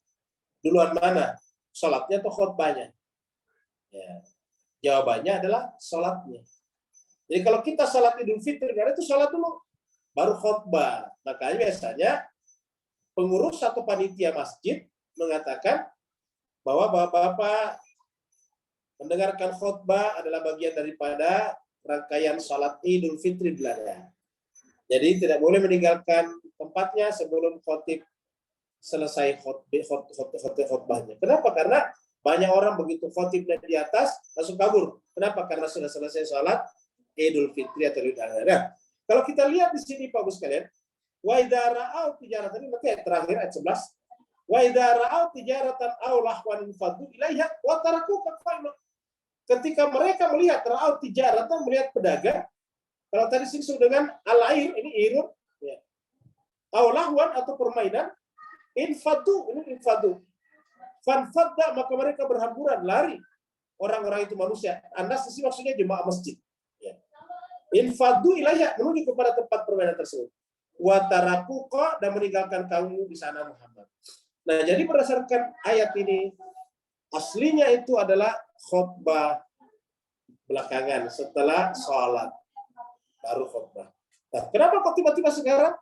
duluan mana? Salatnya atau khutbahnya? Ya. Jawabannya adalah salatnya. Jadi kalau kita salat Idul Fitri, itu salat dulu, baru khutbah. Makanya biasanya pengurus atau panitia masjid mengatakan bahwa bapak-bapak mendengarkan khutbah adalah bagian daripada rangkaian salat Idul Fitri Belanda. Jadi tidak boleh meninggalkan tempatnya sebelum khotib selesai khutbahnya. Kenapa? Karena banyak orang begitu khotibnya di atas langsung kabur. Kenapa? Karena sudah selesai salat Idul Fitri atau Idul Adha. Nah, kalau kita lihat di sini Pak Bos sekalian, wa idza ra'au tijaratan, nanti ayat terakhir ayat 11. Wa idza ra'au tijaratan aw lahwan fadu ilaiha wa tarakuka qa'ima. Ketika mereka melihat ra'au tijaratan, melihat pedagang, kalau tadi disebut dengan al-air, ini irun, ya. Aw lahwan atau permainan, infadu, ini infadu. Fanfadda, maka mereka berhamburan, lari. Orang-orang itu manusia. Anas di sini maksudnya jemaah masjid. Ya. Infadu ilaiha, menuju kepada tempat permainan tersebut. Wa tarakuka, dan meninggalkan kamu di sana Muhammad. Nah, jadi berdasarkan ayat ini, aslinya itu adalah khutbah belakangan setelah sholat, baru khutbah. Nah, kenapa kok tiba-tiba sekarang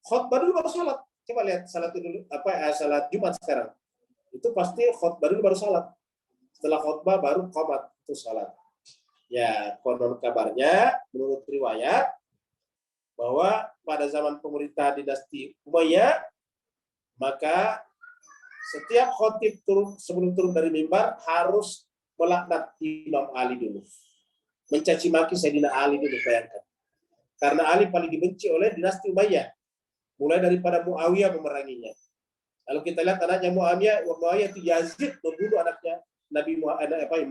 khutbah dulu baru sholat? Coba lihat salat dulu, salat Jumat sekarang. Itu pasti khutbah dulu baru sholat. Setelah khutbah baru qomat itu sholat. Ya, konon kabarnya menurut riwayat bahwa pada zaman pemerintah dinasti Umayyah, maka setiap khotib sebelum turun dari mimbar harus melaknat Imam Ali dulu, mencaci maki Sayyidina Ali dulu, bayangkan. Karena Ali paling dibenci oleh dinasti Umayyah, mulai daripada Muawiyah memeranginya. Lalu kita lihat anaknya Muawiyah itu Yazid membunuh anaknya Nabi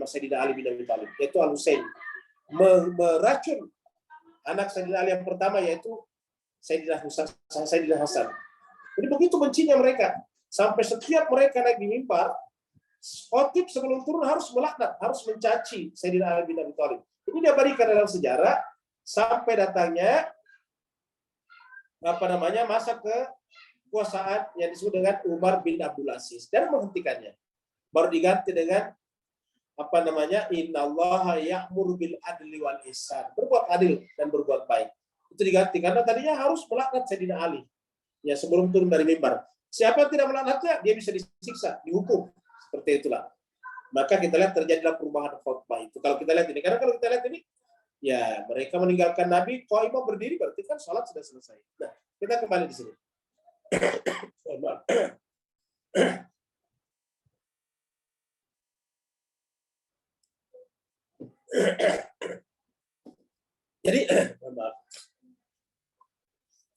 Sayyidina Ali bin Abi Thalib, yaitu Al Husain, meracun anak Sayyidina Ali yang pertama, yaitu Sayyidina Hasan. Jadi begitu bencinya mereka, sampai setiap mereka naik di mimbar, khotib sebelum turun harus melaknat, harus mencaci Sayyidina Ali bin Abi Thalib. Ini diabadikan dalam sejarah sampai datangnya masa kekuasaan yang disebut dengan Umar bin Abdul Aziz dan menghentikannya. Baru diganti dengan innallaha ya'muru bil adli wal ihsan, berbuat adil dan berbuat baik. Itu diganti karena tadinya harus melaknat Sayyidina Ali ya sebelum turun dari mimbar. Siapa yang tidak melaknatnya, dia bisa disiksa, dihukum. Seperti itulah. Maka kita lihat terjadilah perubahan khutbah itu. Kalau kita lihat ini, karena kalau kita lihat ini, ya mereka meninggalkan Nabi, qaimah berdiri, berarti kan sholat sudah selesai. Nah, kita kembali di sini. Jadi,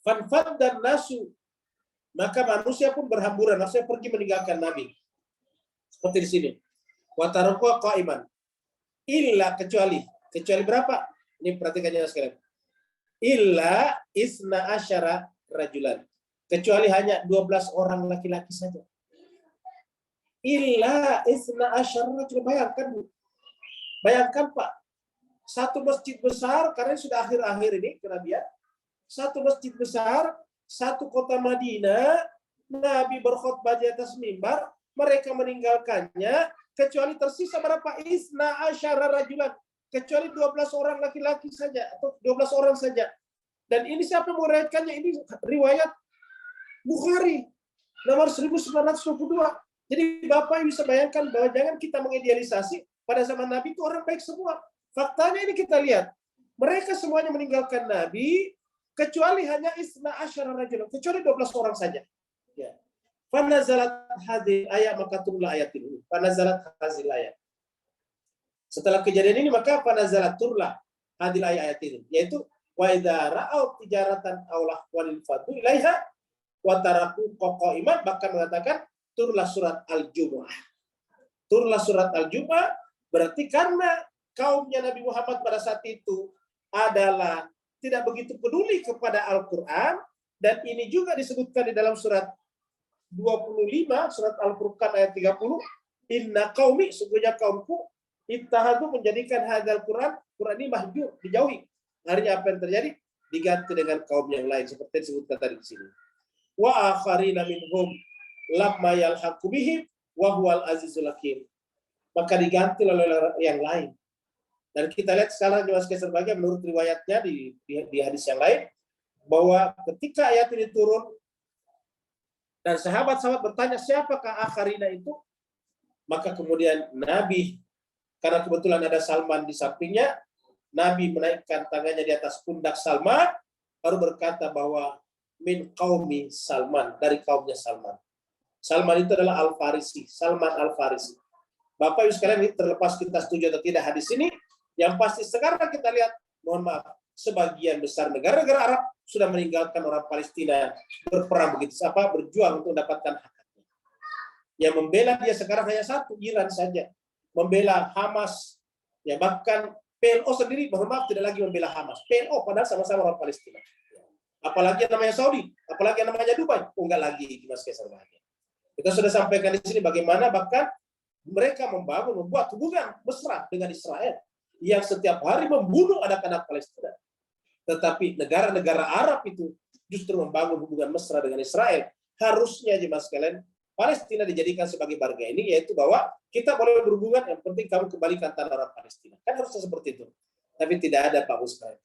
fanfad dan nasu, maka manusia pun berhamburan, maksudnya pergi meninggalkan Nabi. Seperti di sini. Wa tarakwa qaiman. Illa kecuali berapa? Ini perhatikannya sekalian. Illa isna asyara rajulan. Kecuali hanya 12 orang laki-laki saja. Illa isna asyara rajulan. Bayangkan, Bu. Bayangkan, Pak. Satu masjid besar, karena sudah akhir-akhir ini kenabian. Satu masjid besar, satu kota Madinah, Nabi berkhutbah di atas mimbar, mereka meninggalkannya, kecuali tersisa berapa? Isna asyara rajulan. Kecuali 12 orang laki-laki saja, atau 12 orang saja. Dan ini siapa yang meriwayatkannya? Ini riwayat Bukhari, nomor 1922. Jadi Bapak bisa bayangkan bahwa jangan kita mengidealisasi, pada zaman Nabi itu orang baik semua. Faktanya ini kita lihat, mereka semuanya meninggalkan Nabi, kecuali hanya isna asyara rajulan, kecuali 12 orang saja. Ya. Fanazalat hadhil ayat, maka turunlah ayat ini. Fanazalat hadhil ayat. Setelah kejadian ini maka fanazalat turunlah hadil ayat ini, yaitu wa idza ra'au tijaratan aw lahwan fadu ilaiha wa taraku qaiman, bahkan mengatakan turunlah surat Al-Jumu'ah. Turunlah surat Al-Jumu'ah berarti karena kaumnya Nabi Muhammad pada saat itu adalah tidak begitu peduli kepada Al-Qur'an, dan ini juga disebutkan di dalam surat 25, surat Al-Furqan ayat 30, inna qaumi, sungguhnya kaumku ittahadu menjadikan hadzal Quran ini mahjur, dijauhi. Akhirnya apa yang terjadi? Diganti dengan kaum yang lain seperti disebutkan tadi di sini. Wa akharina minhum lamma yalhaqu bihim wa huwal azizul hakim. Maka diganti oleh yang lain. Dan kita lihat sekarang juga sebagai menurut riwayatnya di hadis yang lain bahwa ketika ayat ini turun dan sahabat-sahabat bertanya siapakah akharina itu, maka kemudian Nabi, karena kebetulan ada Salman di sampingnya, Nabi menaikkan tangannya di atas pundak Salman, baru berkata bahwa min qaumi Salman, dari kaumnya Salman. Salman itu adalah Al-Farisi, Salman Al-Farisi. Bapak Ibu sekalian, ini terlepas kita setuju atau tidak hadis ini, yang pasti sekarang kita lihat, mohon maaf, sebagian besar negara-negara Arab sudah meninggalkan orang Palestina berperang berjuang untuk mendapatkan haknya. Yang membela dia sekarang hanya satu, Iran saja. Membela Hamas, ya bahkan PLO sendiri, mohon maaf, tidak lagi membela Hamas. PLO padahal sama-sama orang Palestina. Apalagi yang namanya Saudi, apalagi yang namanya Dubai, enggak lagi Mas Kaisar bahagia. Kita sudah sampaikan di sini bagaimana bahkan mereka membuat hubungan mesra dengan Israel yang setiap hari membunuh anak-anak Palestina. Tetapi negara-negara Arab itu justru membangun hubungan mesra dengan Israel. Harusnya Jemaah sekalian, Palestina dijadikan sebagai bargaining, yaitu bahwa kita boleh berhubungan, yang penting kamu kembalikan tanah orang Palestina. Kan harusnya seperti itu. Tapi tidak ada Pak Ustaz.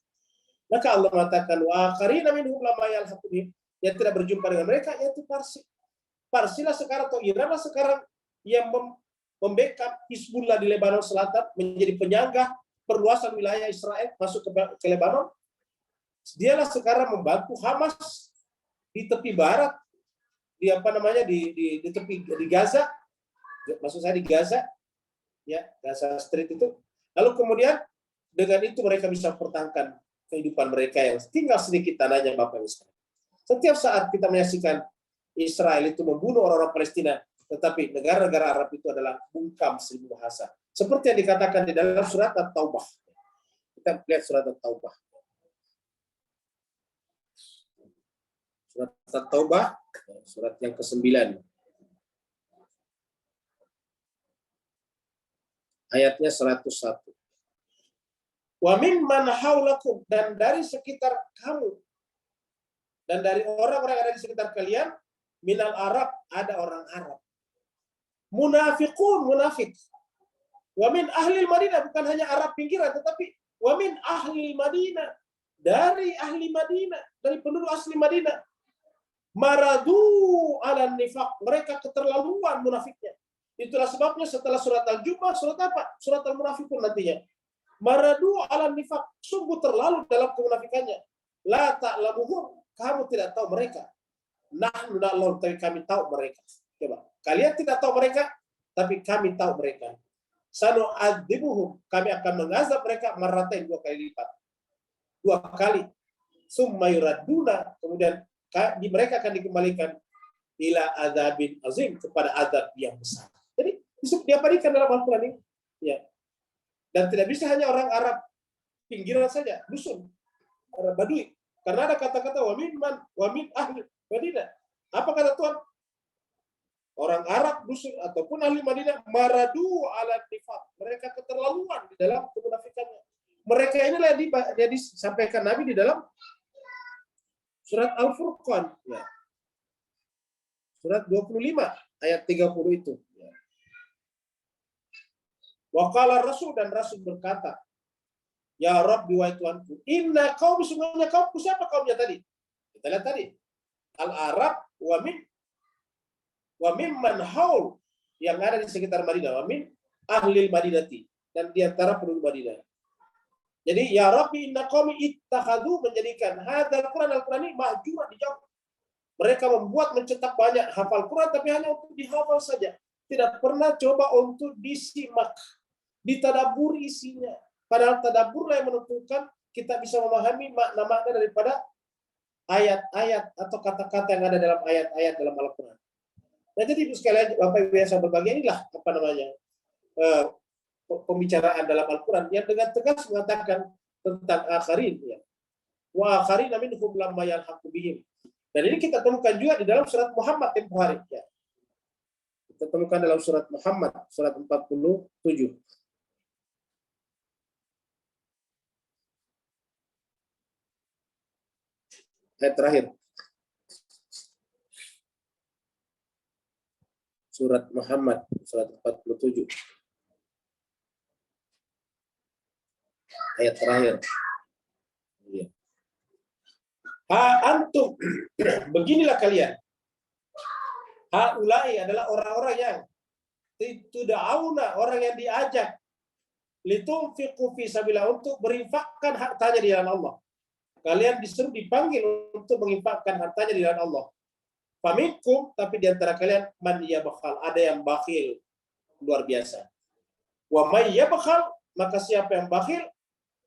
Maka Allah mengatakan wa qarina minhum lamma yalhaqu bihim, yang tidak berjumpa dengan mereka yaitu Parsi. Parsilah sekarang atau Iranlah sekarang yang membackup Hizbullah di Lebanon Selatan, menjadi penyangga perluasan wilayah Israel masuk ke Lebanon. Dialah sekarang membantu Hamas di tepi barat, di tepi di Gaza, maksud saya di Gaza, ya Gaza Street itu. Lalu kemudian dengan itu mereka bisa mempertahankan kehidupan mereka yang tinggal sedikit tanahnya, Bapak Ibu sekalian. Setiap saat kita menyaksikan Israel itu membunuh orang-orang Palestina, tetapi negara-negara Arab itu adalah bungkam seribu bahasa. Seperti yang dikatakan di dalam surat At-Taubah. Kita lihat surat At-Taubah. Surat At-Taubah, surat yang ke-9. Ayatnya 101. Wa mimman haulakum, dan dari sekitar kamu, dan dari orang-orang yang ada di sekitar kalian, minal Arab, ada orang Arab. Munafiqun, munafik. Wa min ahli Madinah, bukan hanya Arab pinggiran, tetapi wa min ahli Madinah, dari ahli Madinah, dari penduduk asli Madinah. Maradu ala nifaq, mereka keterlaluan munafiknya. Itulah sebabnya setelah surat Al-Jumu'ah, surat apa? Surat Al-Munafiqun nantinya. Maradu ala nifaq, sungguh terlalu dalam kemunafikannya. La ta'lamuhum, kamu tidak tahu mereka. Nahnu na'lam, tapi kami tahu mereka. Coba, kalian tidak tahu mereka, tapi kami tahu mereka. Sanu'adzibuhum, kami akan mengazab mereka marratain, 2 kali lipat. 2 kali. Summa yuradduna, kemudian mereka akan dikembalikan ila adzabin azim, kepada azab yang besar. Jadi diabadikan dalam Al-Qur'an ini. Ya. Dan tidak bisa hanya orang Arab pinggiran saja, dusun, Arab Badui. Karena ada kata-kata wa min ahli Madinah. Apa kata Tuhan? Orang Arab dusun ataupun ahli Madinah maradu ala nifaq. Mereka keterlaluan di dalam kemunafikannya. Mereka inilah yang disampaikan Nabi di dalam surat Al-Furqan. Ya. Surat 25 ayat 30 itu. Ya. Wa qala Rasul, dan Rasul berkata, ya Rabbi wa Tuhanku, inna qaumi, sungguhnya kaumku. Siapa kaumnya tadi? Kita lihat tadi. Al-Arab wa mimman haul, yang ada di sekitar Madinah, wa min ahli Madinati, dan di antara penduduk Madinah. Jadi ya Rabbi inna qaumi ittakhadhu, menjadikan hadzal Quran, Al-Quran ini mahjuran, dijauh. Mereka mencetak banyak hafal Quran, tapi hanya untuk dihafal saja. Tidak pernah coba untuk disimak, ditadaburi isinya. Padahal tadabbur yang menentukan kita bisa memahami makna-makna daripada ayat-ayat atau kata-kata yang ada dalam ayat-ayat dalam Al-Quran. Nah, jadi Ibu sekalian, Bapak Ibu yang saya berbagi, inilah pembicaraan dalam Al-Quran yang dengan tegas mengatakan tentang akharin, ya. Wa akharin minhum lamma yalhaqu bihim. Dan ini kita temukan juga di dalam surat Muhammad tempoh hari, ya. Kita temukan dalam surat Muhammad, surat 47. Ayat terakhir. Surat Muhammad, surat 47. Ayat terakhir. Ya. Ha antum, beginilah kalian. Haulai adalah orang-orang yang tuda'auna, orang yang diajak litunfiqu fi sabilillah, untuk berinfakkan hartanya di jalan Allah. Kalian disuruh dipanggil untuk menginfakkan hartanya di jalan Allah. Faminkum, tapi di antara kalian man yabkhal, ada yang bakhil luar biasa. Wa may yabkhal, maka siapa yang bakhil,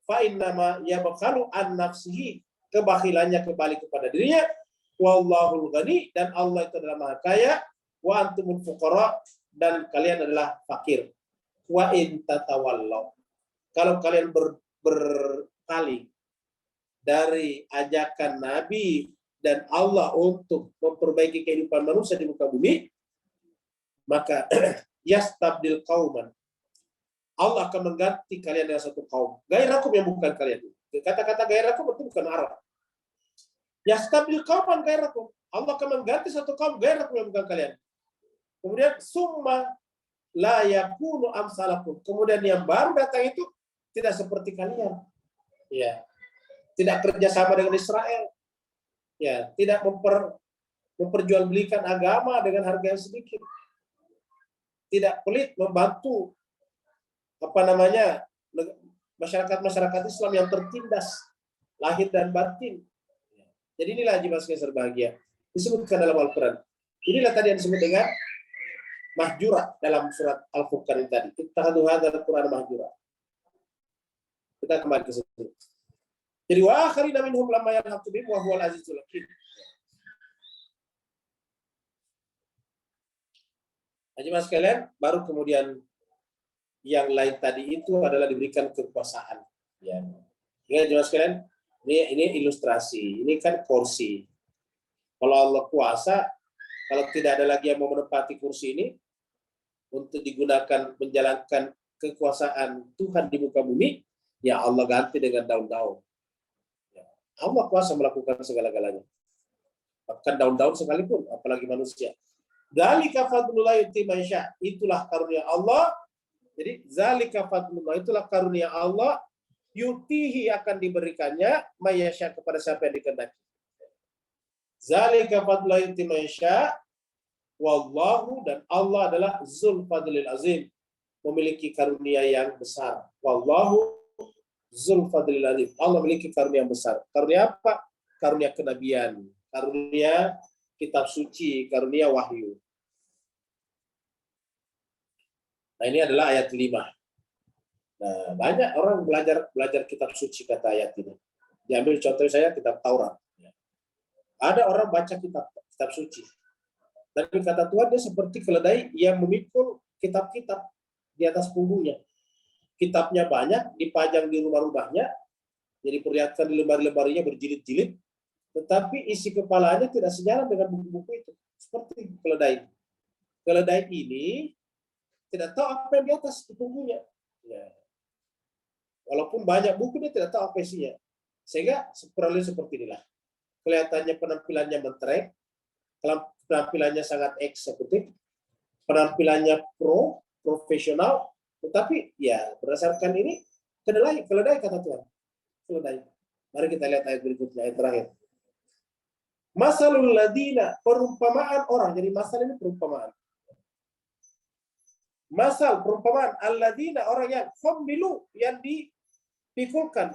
fa innama yabkhalu an nafsihi, kebakhilannya kembali kepada dirinya. Wallahul ghani, dan Allah itu adalah maha kaya. Wa antumul fuqara, dan kalian adalah fakir. Wa in tatawallaw, kalau kalian berpaling dari ajakan Nabi dan Allah untuk memperbaiki kehidupan manusia di muka bumi, maka yastabdil qauman, Allah akan mengganti kalian dengan satu kaum gairakum yang bukan kalian. Kata-kata gairakum itu bukan Arab. Yastabdil qauman gairakum, Allah akan mengganti satu kaum gairakum yang bukan kalian. Kemudian summa la yakunu amsalakum, kemudian yang baru datang itu tidak seperti kalian. Ya. Tidak kerjasama dengan Israel, ya, tidak memperjualbelikan agama dengan harga yang sedikit, tidak pelit membantu masyarakat Islam yang tertindas lahir dan batin. Jadi inilah jemaah sekalian berbahagia, disebutkan dalam Al-Quran. Inilah tadi yang disebut dengan mahjura dalam surat Al-Furqan tadi. Kita hadzal Quran mahjura. Kita kembali ke situ. Jadi wa akharina minhum lamma yalhaqu bihim wa huwal azizul hakim. Jemaah sekalian, baru kemudian yang lain tadi itu adalah diberikan kekuasaan. Ya. Ingat jemaah sekalian, ini ilustrasi, ini kan kursi. Kalau Allah kuasa, kalau tidak ada lagi yang mau menempati kursi ini untuk digunakan menjalankan kekuasaan Tuhan di muka bumi, ya Allah ganti dengan daun-daun. Allah kuasa melakukan segala-galanya. Bahkan daun-daun sekalipun, apalagi manusia. Dzalika fadlullah yu'ti man yasha. Itulah karunia Allah. Jadi zalika fadlullah, itulah karunia Allah, yutihi, akan diberikannya man yasha, kepada siapa yang dikehendaki. Zalika fadlullah yu'ti man yasha. Wallahu, dan Allah adalah zul fadlil azim, memiliki karunia yang besar. Wallahu Zul Fadlil Azim. Allah memiliki karunia yang besar. Karunia apa? Karunia kenabian, karunia kitab suci, karunia wahyu. Nah, ini adalah ayat 5. Nah, banyak orang belajar kitab suci, kata ayat ini. Diambil contoh saya kitab Taurat. Ada orang baca kitab suci. Dan kata Tuhan, dia seperti keledai yang memikul kitab-kitab di atas punggungnya. Kitabnya banyak, dipajang di rumah-rumahnya, jadi perlihatkan di lembar-lembarnya berjilid-jilid, tetapi isi kepalanya tidak sejalan dengan buku-buku itu. Seperti keledai. Keledai ini tidak tahu apa yang di atas di punggungnya. Ya. Walaupun banyak buku, dia tidak tahu apa isinya. Sehingga seperti inilah. Kelihatannya penampilannya mentereng, penampilannya sangat eksekutif, penampilannya profesional, tetapi ya berdasarkan ini keledai kata Tuhan. Keledai. Mari kita lihat ayat berikutnya, ayat terakhir. Masalul ladina, perumpamaan orang. Jadi masal ini perumpamaan. Masal, perumpamaan. Al-ladina, orang yang hummilu, yang dipikulkan.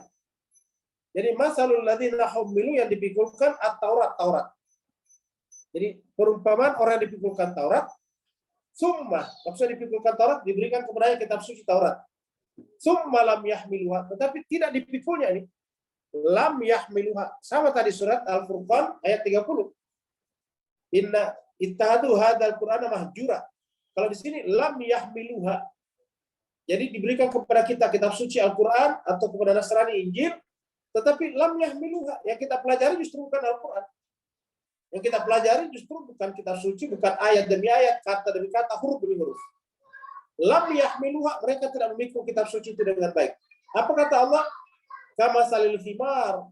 Jadi masalul ladina hummilu, yang dipikulkan at-Taurat. Jadi perumpamaan orang yang dipikulkan Taurat. Summa, maksudnya dipikulkan Taurat, diberikan kepadanya kitab suci Taurat. Summa lam yahmiluha, tetapi tidak dipikulnya ini. Lam yahmiluha. Sama tadi surat Al-Furqan ayat 30. Inna ittahadu hadzal Qur'ana mahjura. Kalau di sini lam yahmiluha. Jadi diberikan kepada kita kitab suci Al-Quran atau kepada Nasrani Injil, tetapi lam yahmiluha. Yang kita pelajari justru bukan Al-Quran. Yang kita pelajari justru bukan kitab suci, bukan ayat demi ayat, kata demi kata, huruf demi huruf. Lam yahmiluha, mereka tidak memikul kitab suci itu dengan baik. Apa kata Allah? Kama salil himar.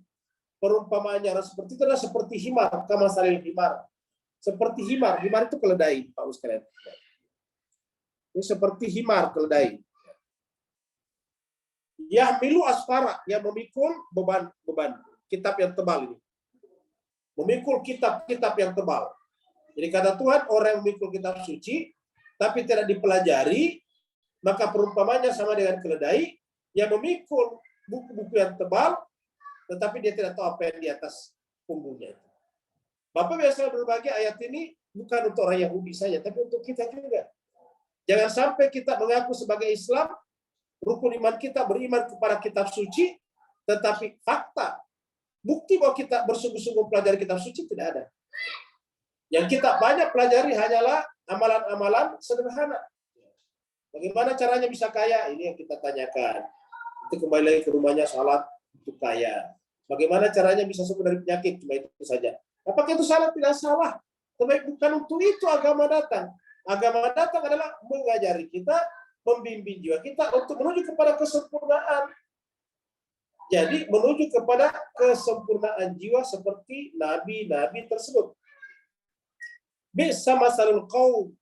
Perumpamaannya seperti itu adalah seperti himar. Kama salil himar. Seperti himar. Himar itu keledai, Pak Ustaz. Ini seperti himar, keledai. Yahmilu asfara, yang memikul beban kitab yang tebal ini. Memikul kitab-kitab yang tebal. Jadi kata Tuhan, orang yang memikul kitab suci tapi tidak dipelajari, maka perumpamannya sama dengan keledai yang memikul buku-buku yang tebal tetapi dia tidak tahu apa yang di atas punggungnya. Bapak biasa berbagi ayat ini bukan untuk orang Yahudi saja, tapi untuk kita juga. Jangan sampai kita mengaku sebagai Islam, rukun iman kita beriman kepada kitab suci, tetapi fakta, bukti bahwa kita bersungguh-sungguh pelajari kitab suci tidak ada. Yang kita banyak pelajari hanyalah amalan-amalan sederhana. Bagaimana caranya bisa kaya? Ini yang kita tanyakan. Itu kembali lagi ke rumahnya, salat untuk kaya. Bagaimana caranya bisa sembuh dari penyakit? Cuma itu saja. Apakah itu salah? Tidak salah. Tetapi bukan untuk itu agama datang. Agama datang adalah mengajari kita, membimbing jiwa kita untuk menuju kepada kesempurnaan. Jadi menuju kepada kesempurnaan jiwa seperti nabi-nabi tersebut. Bisa masalul qaum,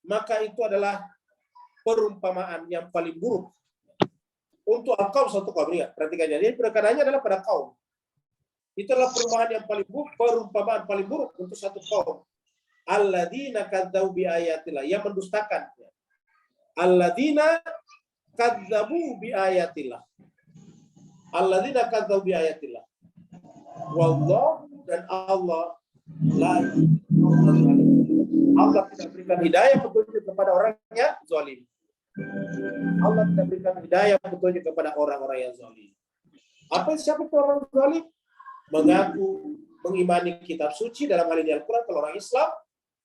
maka itu adalah perumpamaan yang paling buruk untuk al-qaum satu kaum. Perhatikan, jadi penekanannya adalah pada kaum. Itu adalah perumpamaan yang paling buruk, perumpamaan paling buruk untuk satu kaum. Alladzina kadzdzabu bi ayatillah, yang mendustakan. Alladzina kadzdzabu bi ayatillah. Alladzina kadzdzabu bi ayatillah. Wallahu, dan Allah Allah tidak berikan hidayah petunjuk kepada orang yang zalim. Allah tidak berikan hidayah petunjuk kepada orang-orang yang zalim. Siapa itu orang zalim? Mengaku mengimani kitab suci dalam hal ini Al-Quran kalau orang Islam,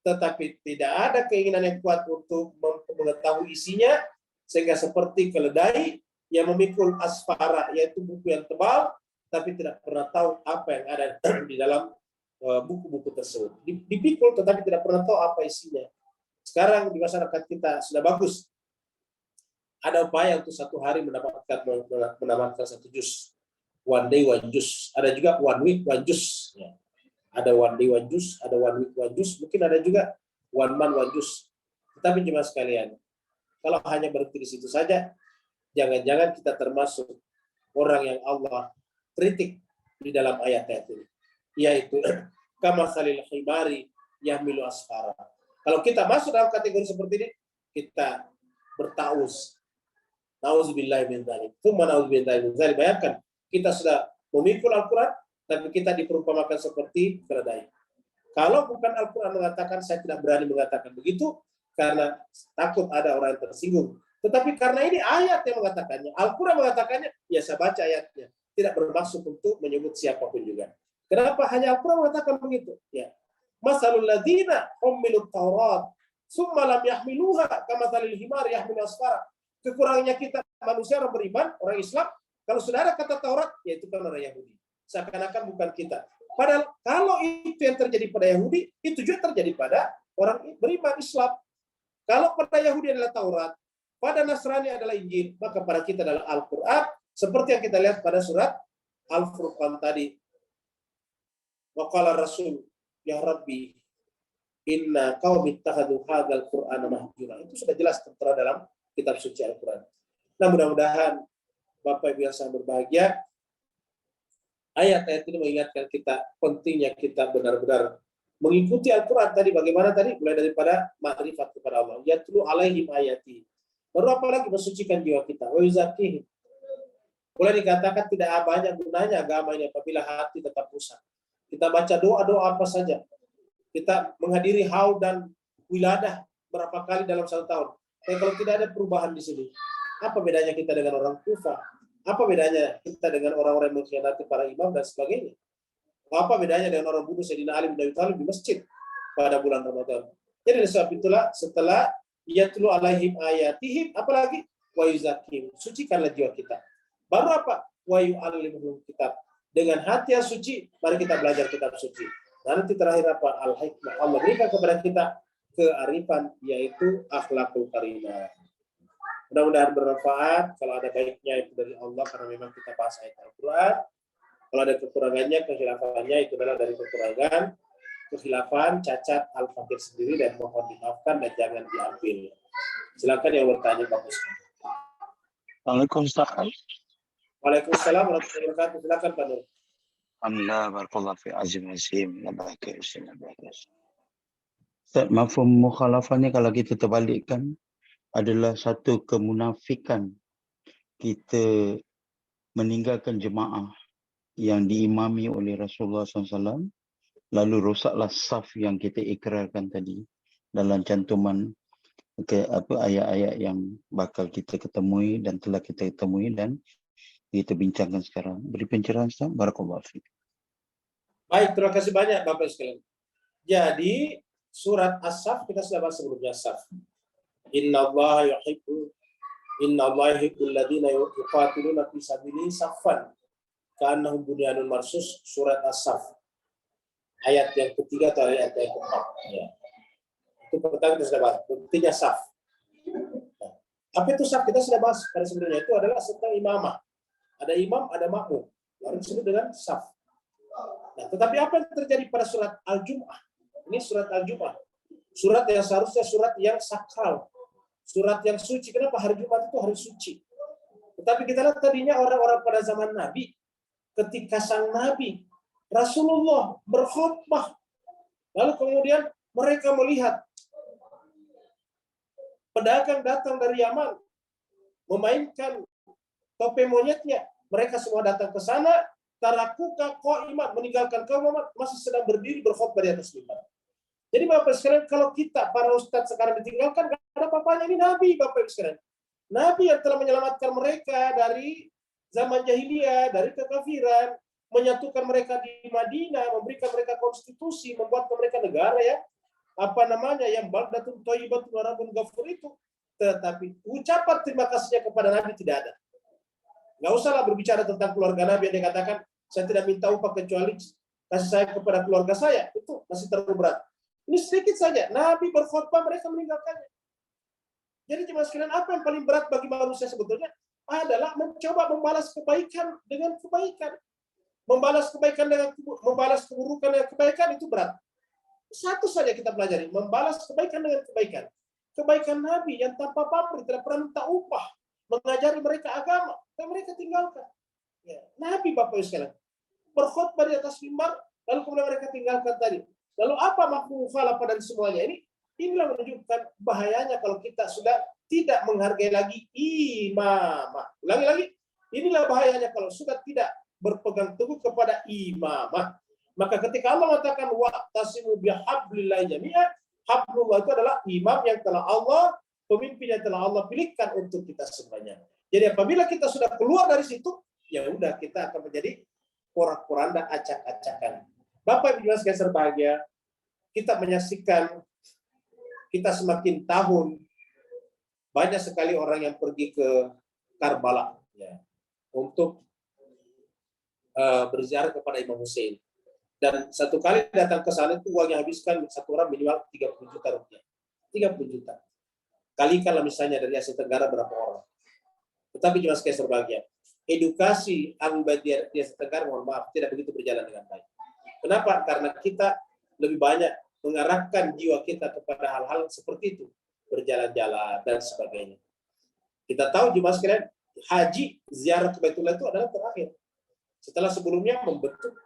tetapi tidak ada keinginan yang kuat untuk mengetahui isinya, sehingga seperti keledai yang memikul asfara, yaitu buku yang tebal, tapi tidak pernah tahu apa yang ada di dalam buku-buku tersebut. Dipikul tetapi tidak pernah tahu apa isinya. Sekarang di masyarakat kita sudah bagus. Ada upaya untuk satu hari mendapatkan satu juz. One day one juz. Ada juga one week one juz. Ya. Ada one day one juz, ada one week one juz, mungkin ada juga one month one juz. Tetapi jemaah sekalian, kalau hanya berhenti di situ saja, jangan-jangan kita termasuk orang yang Allah kritik di dalam ayat-ayat ini. Yaitu kama salil khimari yahmilu asfara. Kalau kita masuk dalam kategori seperti ini, kita bertaus. Nauzubillahi min dzalik. Tsumma nauzubillahi min dzalik. Bayangkan, kita sudah memikul Al-Qur'an, tapi kita diperumpamakan seperti keledai. Kalau bukan Al-Qur'an mengatakan, saya tidak berani mengatakan begitu karena takut ada orang yang tersinggung. Tetapi karena ini ayat yang mengatakannya, Al-Qur'an mengatakannya, ya saya baca ayatnya. Tidak bermaksud untuk menyebut siapapun juga. Kenapa hanya Al-Quran mengatakan begitu? Ya. Masalul ladzina hummilut Taurat summa lam yahmiluha kamatsalil himar yahmilu asfara. Kekurangannya kita manusia orang beriman, orang Islam, kalau sudah ada kata Taurat, yaitu kan orang Yahudi. Seakan-akan bukan kita. Padahal kalau itu yang terjadi pada Yahudi, itu juga terjadi pada orang beriman Islam. Kalau pada Yahudi adalah Taurat, pada Nasrani adalah Injil, maka pada kita adalah Al-Quran, seperti yang kita lihat pada surat Al-Furqan tadi. Wa qala Rasul, ya Rabbi, inna qaumi ittakhadhu hadzal Qur'ana mahjura. Itu sudah jelas tertera dalam kitab suci Al-Quran. Nah, mudah-mudahan Bapak Ibu yang sangat berbahagia, ayat-ayat ini mengingatkan kita pentingnya kita benar-benar mengikuti Al-Quran tadi. Bagaimana tadi? Mulai daripada makrifat kepada Allah. Yatlu alaihim ayati. Baru apa lagi? Mensucikan jiwa kita. Wa yuzakihim. Boleh dikatakan tidak banyak gunanya agama ini apabila hati tetap rusak. Kita baca doa-doa apa saja. Kita menghadiri haul dan wiladah berapa kali dalam satu tahun. Tapi kalau tidak ada perubahan di sini, Apa bedanya kita dengan orang Kufah? Apa bedanya kita dengan orang-orang yang mengkhianati para imam dan sebagainya? Apa bedanya dengan orang bunuh Sayyidina Ali bin Abi Thalib di masjid pada bulan Ramadan? Jadi sebab itulah setelah yatlu alaihim ayatihim, apalagi wa yuzakim, sucikanlah jiwa kita. Baru apa? Wa yu'allimuhum kitab. Dengan hati yang suci, mari kita belajar kitab suci. Nanti terakhir apa? Al-hikmah. Allah berikan kepada kita kearifan, yaitu akhlakul karimah. Mudah-mudahan bermanfaat. Kalau ada baiknya itu dari Allah, karena memang kita bahas ayat Al-Quran. Kalau ada kekurangannya, kehilafannya itu adalah dari kekurangan, kehilafan, cacat Al-Fakir sendiri, dan mohon dimaafkan dan jangan diambil. Silakan yang bertanya, Pak Ustaz. Waalaikumsalam. Waalaikumsalam warahmatullahi wabarakatuh. Silakan Pak Nur. Alhamdulillah, barakallah fi azim azim. Mafhum mukhalafah ni kalau kita terbalikkan adalah satu kemunafikan kita meninggalkan jemaah yang diimami oleh Rasulullah SAW, lalu rosaklah saf yang kita ikrarkan tadi dalam cantuman ayat-ayat yang bakal kita ketemui dan telah kita ketemui dan kita bincangkan sekarang. Beri pencerahan Ustaz. Barakallahu fiik. Baik, terima kasih banyak Bapak sekalian. Jadi surat As-Saff kita sudah bahas sebelumnya. As-Saff. Innallaha yuhibbul ladzina yuqatiluna fi sabilihi saffan ka'annahum bunyanun marsus, surat As-Saff. Ayat yang ketiga atau ayat yang keempat. Ya. Itu pertama kita sudah bahas. Buktinya saf. Nah, apa itu saf? Kita sudah bahas pada sebelumnya. Itu adalah tentang imamah. Ada imam, ada makmum. Lalu disebut dengan saf. Nah, tetapi apa yang terjadi pada surat Al-Jum'ah? Ini surat Al-Jum'ah. Surat yang seharusnya surat yang sakral. Surat yang suci. Kenapa? Hari Jumat itu hari suci. Tetapi kita lihat tadinya orang-orang pada zaman Nabi, ketika sang Nabi, Rasulullah berkhutbah, lalu kemudian mereka melihat pedagang datang dari Yaman, memainkan topeng monyetnya. Mereka semua datang ke sana, tarakuka qa'iman, meninggalkan kaum Muhammad masih sedang berdiri berkhutbah di atas mimbar. Jadi Bapak sekalian, kalau kita para ustadz sekarang ditinggalkan, gak ada apa-apanya. Ini Nabi, Bapak sekalian. Nabi yang telah menyelamatkan mereka dari zaman jahiliyah, dari kekafiran, menyatukan mereka di Madinah, memberikan mereka konstitusi, membuat mereka negara yang yang baldatun thayyibatun wa rabbun ghafur itu. Tetapi ucapan terima kasihnya kepada Nabi tidak ada. Nggak usahlah berbicara tentang keluarga Nabi yang dikatakan saya tidak minta upah kecuali kasih sayang kepada keluarga saya. Itu masih terlalu berat. Ini sedikit saja. Nabi berkhutbah, mereka meninggalkannya. Jadi cuma sekalian, apa yang paling berat bagi manusia sebetulnya adalah mencoba membalas kebaikan dengan kebaikan. Membalas kebaikan dengan membalas keburukan dengan kebaikan itu berat. Satu saja kita pelajari, membalas kebaikan dengan kebaikan. Kebaikan Nabi yang tanpa pamrih, tidak pernah minta upah, mengajari mereka agama, dan mereka tinggalkan. Ya. Nabi Bapak Ibu sekalian berkhutbah di atas mimbar, lalu kemudian mereka tinggalkan tadi. Lalu apa mafhum mukhalafah dari semuanya ini? Inilah menunjukkan bahayanya kalau kita sudah tidak menghargai lagi imamah. Ulangi lagi, inilah bahayanya kalau sudah tidak berpegang teguh kepada imamah. Maka ketika Allah mengatakan wa'tasimu bihablillahi jami'an, hablullah itu adalah imam yang telah Allah, pemimpin yang telah Allah pilihkan untuk kita semuanya. Jadi apabila kita sudah keluar dari situ, ya udah kita akan menjadi porak-poranda, acak-acakan. Bapak Ibu sekalian berbahagia, kita menyaksikan kita semakin tahun banyak sekali orang yang pergi ke Karbala ya, untuk berziarah kepada Imam Hussein. Dan satu kali datang ke sana itu uang yang habiskan satu orang minimal 30 juta rupiah. 30 juta. Kalikanlah misalnya dari Asia Tenggara berapa orang. Tetapi juga sekali berbahagia. Edukasi Ahmadiyah di Asia Tenggara, mohon maaf, tidak begitu berjalan dengan baik. Kenapa? Karena kita lebih banyak mengarahkan jiwa kita kepada hal-hal seperti itu. Berjalan-jalan dan sebagainya. Kita tahu jemaah sekalian, haji, ziarah ke Baitullah itu adalah terakhir. Setelah sebelumnya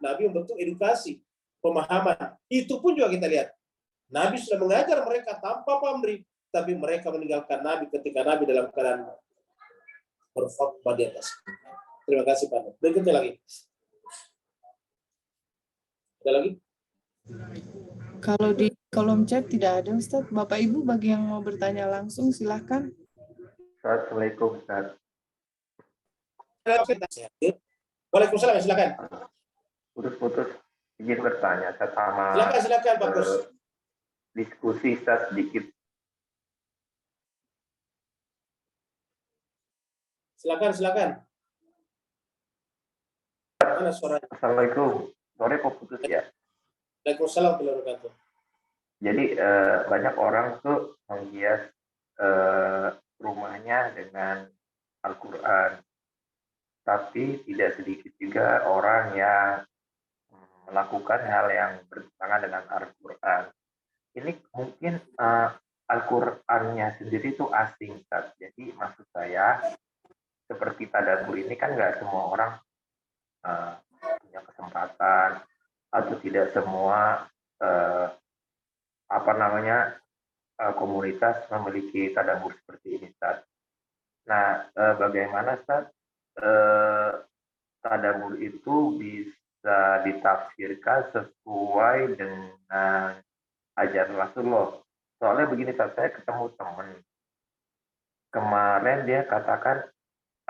Nabi membentuk edukasi, pemahaman. Itu pun juga kita lihat. Nabi sudah mengajar mereka tanpa pamrih, tapi mereka meninggalkan Nabi ketika Nabi dalam keadaan berkhutbah di atas. Terima kasih Pak. Berikutnya lagi. Ada lagi? Kalau di kolom chat tidak ada Ustaz. Bapak Ibu bagi yang mau bertanya langsung silahkan. Assalamualaikum Ustaz. Waalaikumsalam, silakan. Putus-putus izin bertanya Ustaz sama Silakan Bagus. diskusi Ustaz sedikit. Silakan. Mana suaranya? Assalamualaikum. Sore kok putus ya? Waalaikumsalam warahmatullahi wabarakatuh. Jadi banyak orang tuh menghias rumahnya dengan Al-Quran. Tapi tidak sedikit juga orang yang melakukan hal yang bertentangan dengan Al-Quran. Ini mungkin Al-Qurannya sendiri itu asing, Ustaz. Jadi maksud saya, seperti tadabbur ini kan nggak semua orang punya kesempatan, atau tidak semua komunitas memiliki tadabbur seperti ini, Ustaz. Nah, bagaimana Ustaz tadabbur itu bisa ditafsirkan sesuai dengan ajaran Rasulullah? Soalnya begini, Ustaz, saya ketemu teman kemarin, dia katakan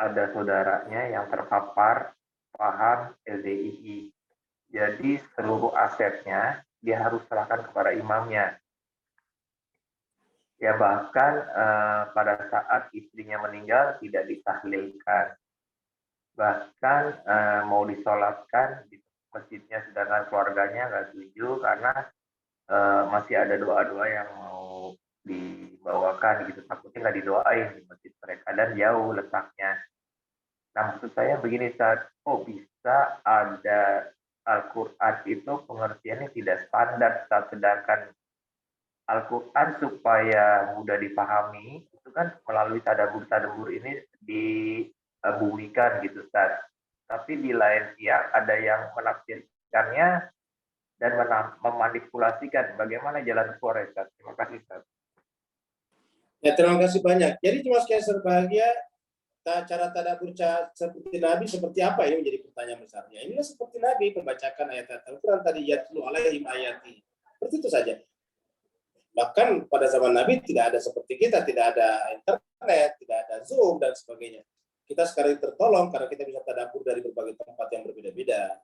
ada saudaranya yang terpapar paham LDII. Jadi seluruh asetnya dia harus serahkan kepada imamnya. Ya bahkan pada saat istrinya meninggal tidak ditahlilkan. Bahkan mau disolatkan di masjidnya, sedangkan keluarganya nggak setuju karena masih ada doa-doa yang mau dibawakan gitu. Takutnya nggak didoain di masjid mereka dan jauh letaknya. Nah, maksud saya begini, Ustaz, bisa ada Al-Quran itu pengertiannya tidak standar, Ustaz, sedangkan Al-Quran supaya mudah dipahami, itu kan melalui tadabbur ini dibumikan gitu, Ustaz. Tapi di lain pihak ada yang menafsirkannya dan memanipulasikan. Bagaimana jalan keluar, Ustaz? Terima kasih, Ustaz. Ya, terima kasih banyak. Jadi cuma sekian berbahagia, cara tadabbur seperti Nabi seperti apa, ini menjadi pertanyaan besarnya. Inilah seperti Nabi membacakan ayat Al-Quran tadi, yatlu alaihim ayati. Seperti itu saja. Bahkan pada zaman Nabi tidak ada seperti kita, tidak ada internet, tidak ada Zoom dan sebagainya. Kita sekarang tertolong karena kita bisa tadabbur dari berbagai tempat yang berbeda-beda.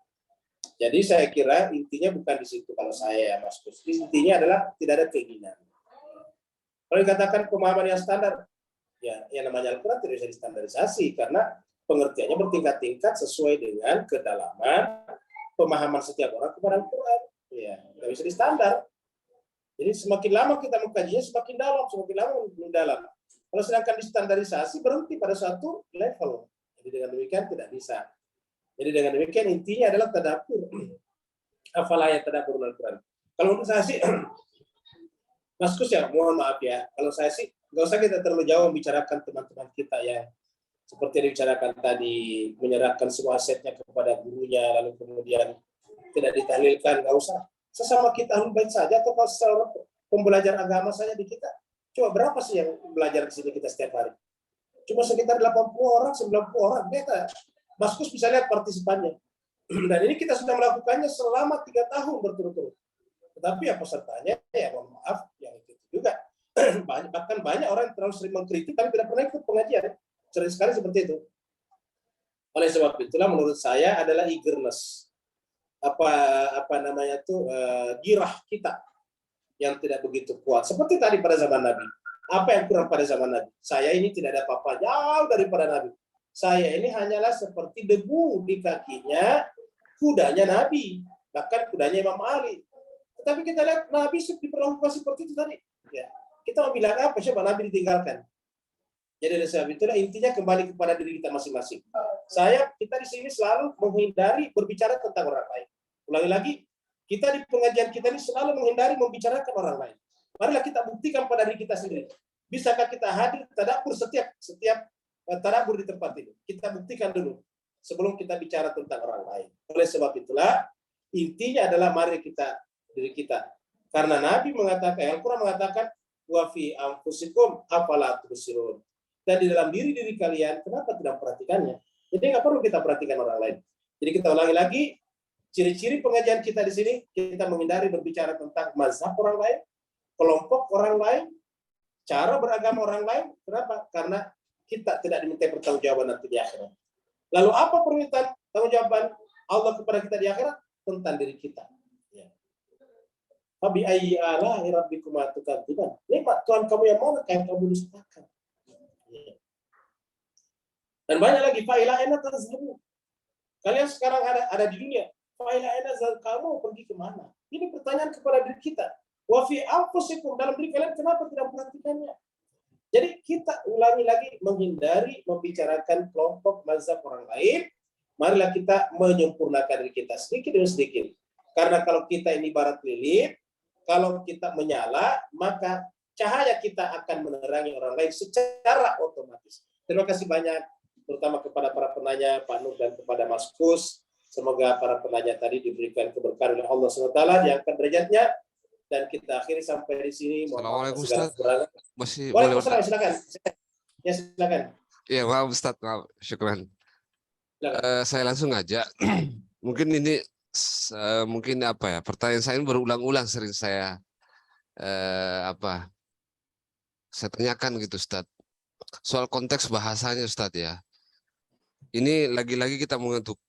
Jadi saya kira intinya bukan di situ kalau saya, Mas Gus. Intinya adalah tidak ada keinginan. Kalau dikatakan pemahaman yang standar, ya, yang namanya Al-Quran tidak bisa distandarisasi karena pengertiannya bertingkat-tingkat sesuai dengan kedalaman pemahaman setiap orang kepada Al-Quran. Ya, tidak bisa distandar. Jadi semakin lama kita mengkajinya semakin dalam, semakin lama mendalam. Kalau sedangkan distandarisasi berhenti pada satu level. Jadi dengan demikian tidak bisa. Jadi dengan demikian intinya adalah tadabbur. Afala ya tadabbur Al-Quran. Kalau menurut saya sih, Mas Kus ya, mohon maaf ya. Kalau saya sih nggak usah kita terlalu jauh membicarakan teman-teman kita yang seperti yang dibicarakan tadi, menyerahkan semua asetnya kepada gurunya, lalu kemudian tidak ditahlilkan, nggak usah. Sesama kita ahlul bait saja, atau kalau seorang pembelajar agama saja di kita, coba berapa sih yang belajar di sini kita setiap hari? Cuma sekitar 80 orang, 90 orang. Kita, Mas Kus bisa lihat partisipannya. Dan ini kita sudah melakukannya selama 3 tahun berturut-turut. Tetapi ya pesertanya, ya mohon maaf, yang itu juga. Bahkan banyak orang yang terlalu sering mengkritik tapi tidak pernah ikut pengajian. Sering sekali seperti itu. Oleh sebab itulah menurut saya adalah eagerness, girah kita yang tidak begitu kuat. Seperti tadi pada zaman Nabi. Apa yang kurang pada zaman Nabi? Saya ini tidak ada apa-apa jauh daripada Nabi. Saya ini hanyalah seperti debu di kakinya kudanya Nabi, bahkan kudanya Imam Ali. Tetapi kita lihat Nabi diperlakukan seperti itu tadi. Ya. Kita mau bilang apa? Coba Nabi ditinggalkan. Jadi oleh sebab itulah intinya kembali kepada diri kita masing-masing. Kita di sini selalu menghindari berbicara tentang orang lain. Ulangi lagi, kita di pengajian kita ini selalu menghindari membicarakan orang lain. Marilah kita buktikan pada diri kita sendiri. Bisakah kita hadir tadabbur setiap tadabbur di tempat ini? Kita buktikan dulu sebelum kita bicara tentang orang lain. Oleh sebab itulah intinya adalah mari kita diri kita. Karena Nabi mengatakan, Al-Quran mengatakan, wa fi anfusikum afala tubsirun. Dan di dalam diri kalian, kenapa tidak memperhatikannya? Jadi nggak perlu kita perhatikan orang lain. Jadi kita ulangi lagi, ciri-ciri pengajian kita di sini, kita menghindari berbicara tentang mazhab orang lain, kelompok orang lain, cara beragama orang lain. Kenapa? Karena kita tidak diminta pertanggungjawaban nanti di akhirat. Lalu apa permintaan pertanggungjawaban Allah kepada kita di akhirat? Tentang diri kita. Ya. Fabi ayyi ala'i rabbikuma tukadziban. Nikmat Tuhan kamu yang mana yang kamu dustakan. Ya. Dan banyak lagi fa'ila aina tazhabu. Kalian sekarang ada di dunia. Fa'ila aina kamu pergi kemana? Ini pertanyaan kepada diri kita. Wa fi anfusikum, dalam diri kalian kenapa tidak memperhatikannya? Jadi kita ulangi lagi, menghindari membicarakan kelompok mazhab orang lain. Marilah kita menyempurnakan diri kita sedikit demi sedikit. Karena kalau kita ini ibarat lilin, kalau kita menyala, maka cahaya kita akan menerangi orang lain secara otomatis. Terima kasih banyak, terutama kepada para penanya, Pak Nur dan kepada Mas Kus. Semoga para penanya tadi diberikan keberkahan oleh Allah SWT, diangkat derajatnya, dan kita akhiri sampai di sini. Assalamualaikum Ustaz. Masih boleh Waalaikumsalam, silakan. Ya, silakan. Iya, maaf Ustaz, maaf. Syukran. Saya langsung aja. Mungkin ini mungkin apa ya? Pertanyaan saya ini berulang-ulang sering saya saya tanyakan gitu Ustaz. Soal konteks bahasanya Ustaz ya. Ini lagi-lagi kita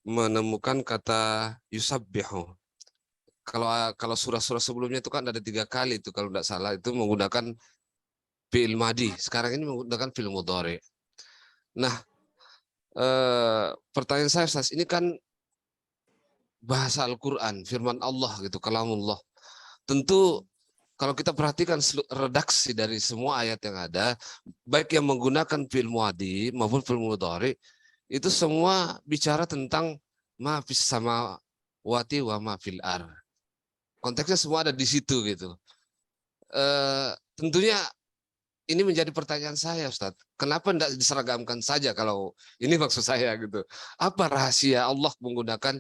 menemukan kata yusabbihu. Kalau surah-surah sebelumnya itu kan ada 3 kali itu kalau tidak salah itu menggunakan fi'il madi. Sekarang ini menggunakan fi'il mudhari. Nah, pertanyaan saya Ustaz, ini kan bahasa Al-Qur'an, firman Allah gitu, kalamullah. Tentu kalau kita perhatikan redaksi dari semua ayat yang ada, baik yang menggunakan fi'il madi maupun fi'il mudhari, itu semua bicara tentang ma fis samawati wa ma fil ar. Konteksnya semua ada di situ gitu. Tentunya ini menjadi pertanyaan saya Ustaz. Kenapa tidak diseragamkan saja kalau ini maksud saya gitu. Apa rahasia Allah menggunakan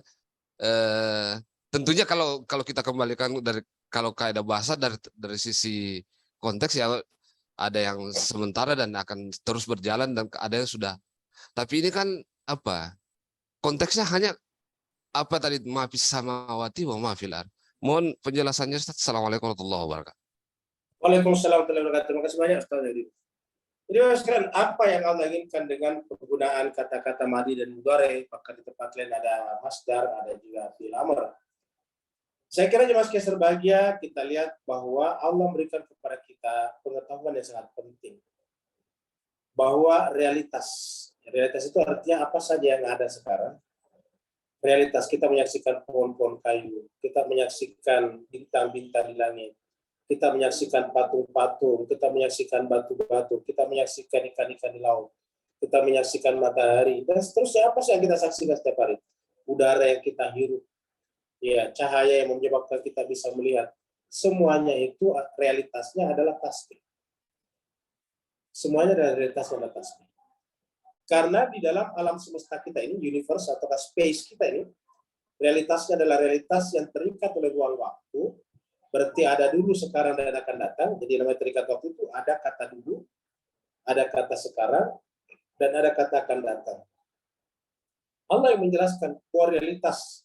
tentunya kalau kita kembalikan dari kalau kaidah bahasa dari sisi konteks ya ada yang sementara dan akan terus berjalan dan ada yang sudah. Tapi ini kan apa? Konteksnya hanya apa tadi ma fis samawati wa ma fil ar. Mohon penjelasannya Ustaz. Assalamualaikum warahmatullahi wabarakatuh. Waalaikumsalam warahmatullahi wabarakatuh. Terima kasih banyak Ustaz. Jadi sekalian, apa yang Allah inginkan dengan penggunaan kata-kata madi dan mudhari? Maka di tempat lain ada masdar, ada juga fi'il amr. Saya kira jemaah sekalian berbahagia, kita lihat bahwa Allah memberikan kepada kita pengetahuan yang sangat penting. Bahwa realitas itu artinya apa saja yang ada sekarang. Realitas kita menyaksikan pohon-pohon kayu, kita menyaksikan bintang-bintang di langit, kita menyaksikan patung-patung, kita menyaksikan batu-batu, kita menyaksikan ikan-ikan di laut, kita menyaksikan matahari, dan seterusnya. Apa sih yang kita saksikan setiap hari? Udara yang kita hirup, ya, cahaya yang menyebabkan kita bisa melihat. Semuanya itu realitasnya adalah tasbih. Semuanya adalah realitasnya adalah tasbih. Karena di dalam alam semesta kita ini, universe atau space kita ini, realitasnya adalah realitas yang terikat oleh ruang waktu. Berarti ada dulu, sekarang, dan akan datang. Jadi namanya terikat waktu itu ada kata dulu, ada kata sekarang, dan ada kata akan datang. Allah yang menjelaskan bahwa realitas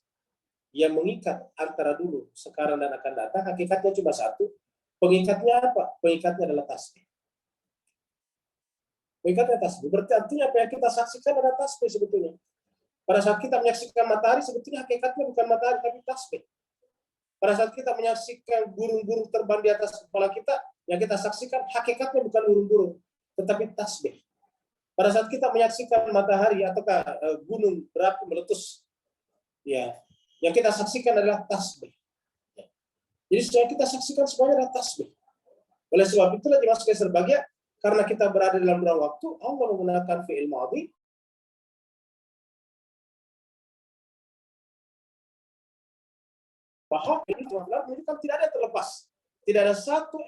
yang mengikat antara dulu, sekarang, dan akan datang, hakikatnya cuma satu. Pengikatnya apa? Pengikatnya adalah tasbih. Pengikatnya tasbih. Berarti artinya apa yang kita saksikan adalah tasbih sebetulnya. Pada saat kita menyaksikan matahari, sebetulnya hakikatnya bukan matahari, tapi tasbih. Pada saat kita menyaksikan burung-burung terbang di atas kepala kita, yang kita saksikan hakikatnya bukan burung-burung, tetapi tasbih. Pada saat kita menyaksikan matahari ataukah gunung berapi meletus, ya, yang kita saksikan adalah tasbih. Ya. Jadi semua kita saksikan semuanya adalah tasbih. Oleh sebab itulah jemaah sekalian berbahagia, karena kita berada dalam ruang waktu, Allah menggunakan fi'il madhi. Bahwa ini menunjukkan tidak ada terlepas. Tidak ada satu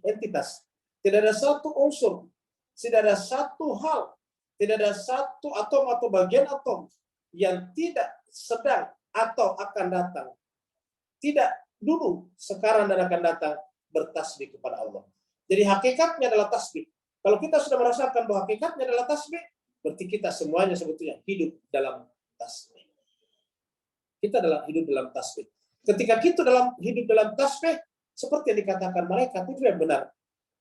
entitas. Tidak ada satu unsur. Tidak ada satu hal. Tidak ada satu atom atau bagian atom yang tidak sedang atau akan datang. Tidak dulu, sekarang, dan akan datang bertasbih kepada Allah. Jadi hakikatnya adalah tasbih. Kalau kita sudah merasakan bahwa hakikatnya adalah tasbih, berarti kita semuanya sebetulnya hidup dalam tasbih. Kita adalah hidup dalam tasbih. Ketika kita hidup dalam tasbih, seperti yang dikatakan malaikat, itu yang benar.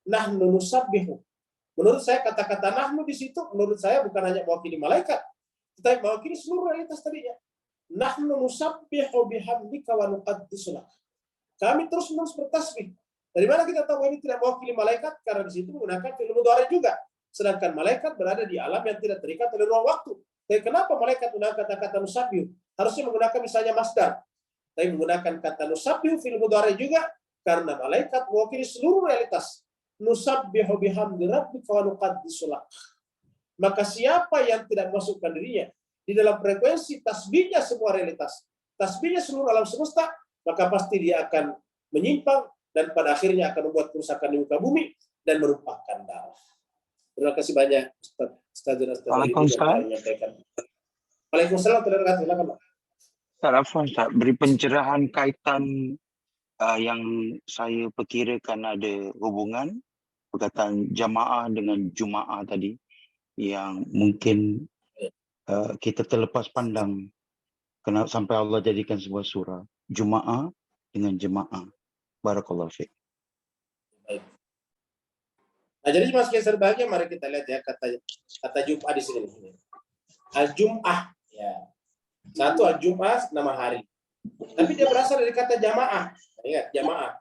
Nahnu nusabbihu Menurut saya kata-kata nahnu di situ menurut saya bukan hanya mewakili malaikat, tetapi mewakili seluruh realitas tadinya. Nahnu nusabbihu bihamdika wa nuqaddisu lak. Kami terus-menerus bertasbih. Dari mana kita tahu ini tidak mewakili malaikat? Karena di situ menggunakan fi'il mudhari juga. Sedangkan malaikat berada di alam yang tidak terikat oleh ruang waktu. Tapi kenapa malaikat menggunakan kata-kata nusabbihu? Harusnya menggunakan misalnya masdar. Tapi menggunakan kata nusabbihu fi'il mudhari juga karena malaikat mewakili seluruh realitas. Nusabbihu bihamdi rabbika wa nuqaddisu lak. Maka siapa yang tidak memasukkan dirinya di dalam frekuensi tasbihnya semua realitas, tasbihnya seluruh alam semesta, maka pasti dia akan menyimpang dan pada akhirnya akan membuat kerusakan di muka bumi dan merupakan darah. Terima kasih banyak Ustaz. Waalaikumsalam. Silakan, Ustaz, beri pencerahan kaitan yang saya perkirakan ada hubungan perkataan jamaah dengan jumaah tadi yang mungkin kita terlepas pandang kenapa sampai Allah jadikan sebuah surah jumaah dengan jemaah. Barakallahu fiik. Baik. Nah, jadi cuma sekian berbahagia, mari kita lihat ya kata Jum'ah di sini. Al-Jum'ah, ya. Satu Al-Jum'ah nama hari. Tapi dia berasal dari kata jamaah. Ingat, jamaah.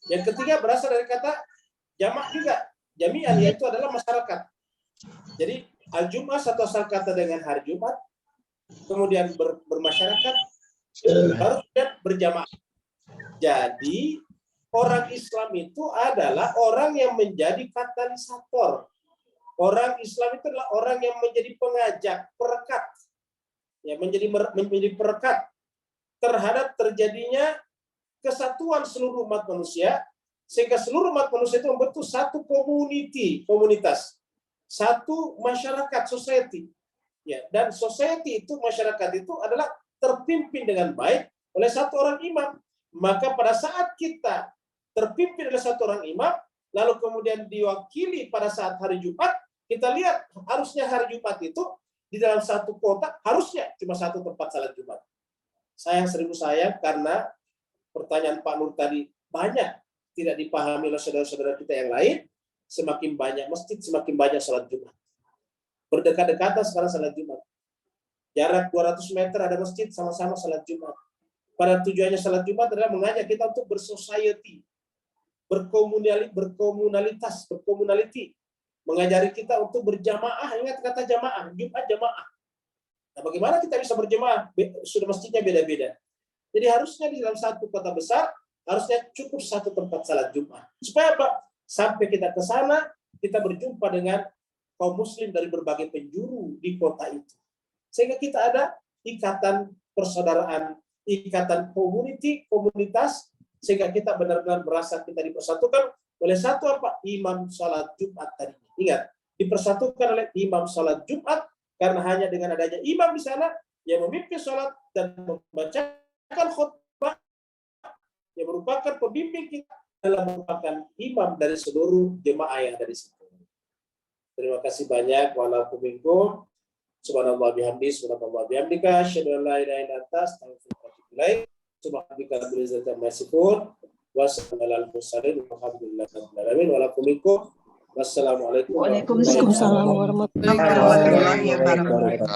Yang ketiga berasal dari kata jamak juga. Jami'an, yaitu adalah masyarakat. Jadi Al-Jum'ah satu asal kata dengan hari Jumat, kemudian bermasyarakat, baru kemudian berjamaah. Jadi orang Islam itu adalah orang yang menjadi katalisator. Orang Islam itu adalah orang yang menjadi pengajak, perekat. Ya, menjadi perekat terhadap terjadinya kesatuan seluruh umat manusia, sehingga seluruh umat manusia itu membentuk satu komunitas, satu masyarakat, society. Ya, dan society itu, masyarakat itu adalah terpimpin dengan baik oleh satu orang imam. Maka pada saat kita terpimpin oleh satu orang imam, lalu kemudian diwakili pada saat hari Jumat, kita lihat harusnya hari Jumat itu di dalam satu kota harusnya cuma satu tempat salat Jumat. Sayang seribu sayang karena pertanyaan Pak Nur tadi banyak tidak dipahami oleh saudara-saudara kita yang lain. Semakin banyak masjid, semakin banyak salat Jumat. Berdekat-dekatan sekarang salat Jumat. Jarak 200 meter ada masjid, sama-sama salat Jumat. Pada tujuannya salat Jumat adalah mengajak kita untuk bersosiety, berkomunalitas, mengajari kita untuk berjamaah. Ingat kata jamaah, Jumat jamaah. Nah, bagaimana kita bisa berjamaah? Sudah masjidnya beda-beda. Jadi harusnya di dalam satu kota besar harusnya cukup satu tempat salat Jumat. Supaya apa? Sampai kita ke sana, kita berjumpa dengan kaum muslim dari berbagai penjuru di kota itu. Sehingga kita ada ikatan persaudaraan, ikatan komunitas, sehingga kita benar-benar merasa kita dipersatukan oleh satu apa? Imam salat Jumat tadi. Ingat, dipersatukan oleh imam salat Jumat karena hanya dengan adanya imam di sana yang memimpin salat dan membacakan khutbah yang merupakan pembimbing kita adalah merupakan imam dari seluruh jemaah yang ada di situ. Terima kasih banyak. Walaupun minkum. Subhanallah bihamdi, subhanallah bihamdika, asyhadu an la ilaha illa anta, astaghfiruka wa atubu ilaik. Subhanaka rabbil izzati amma yasifun, wa salamun alal mursalin, walhamdulillahi rabbil alamin. Walaupun minkum. Wassalamualaikum Waalaikumsalam warahmatullahi wabarakatuh.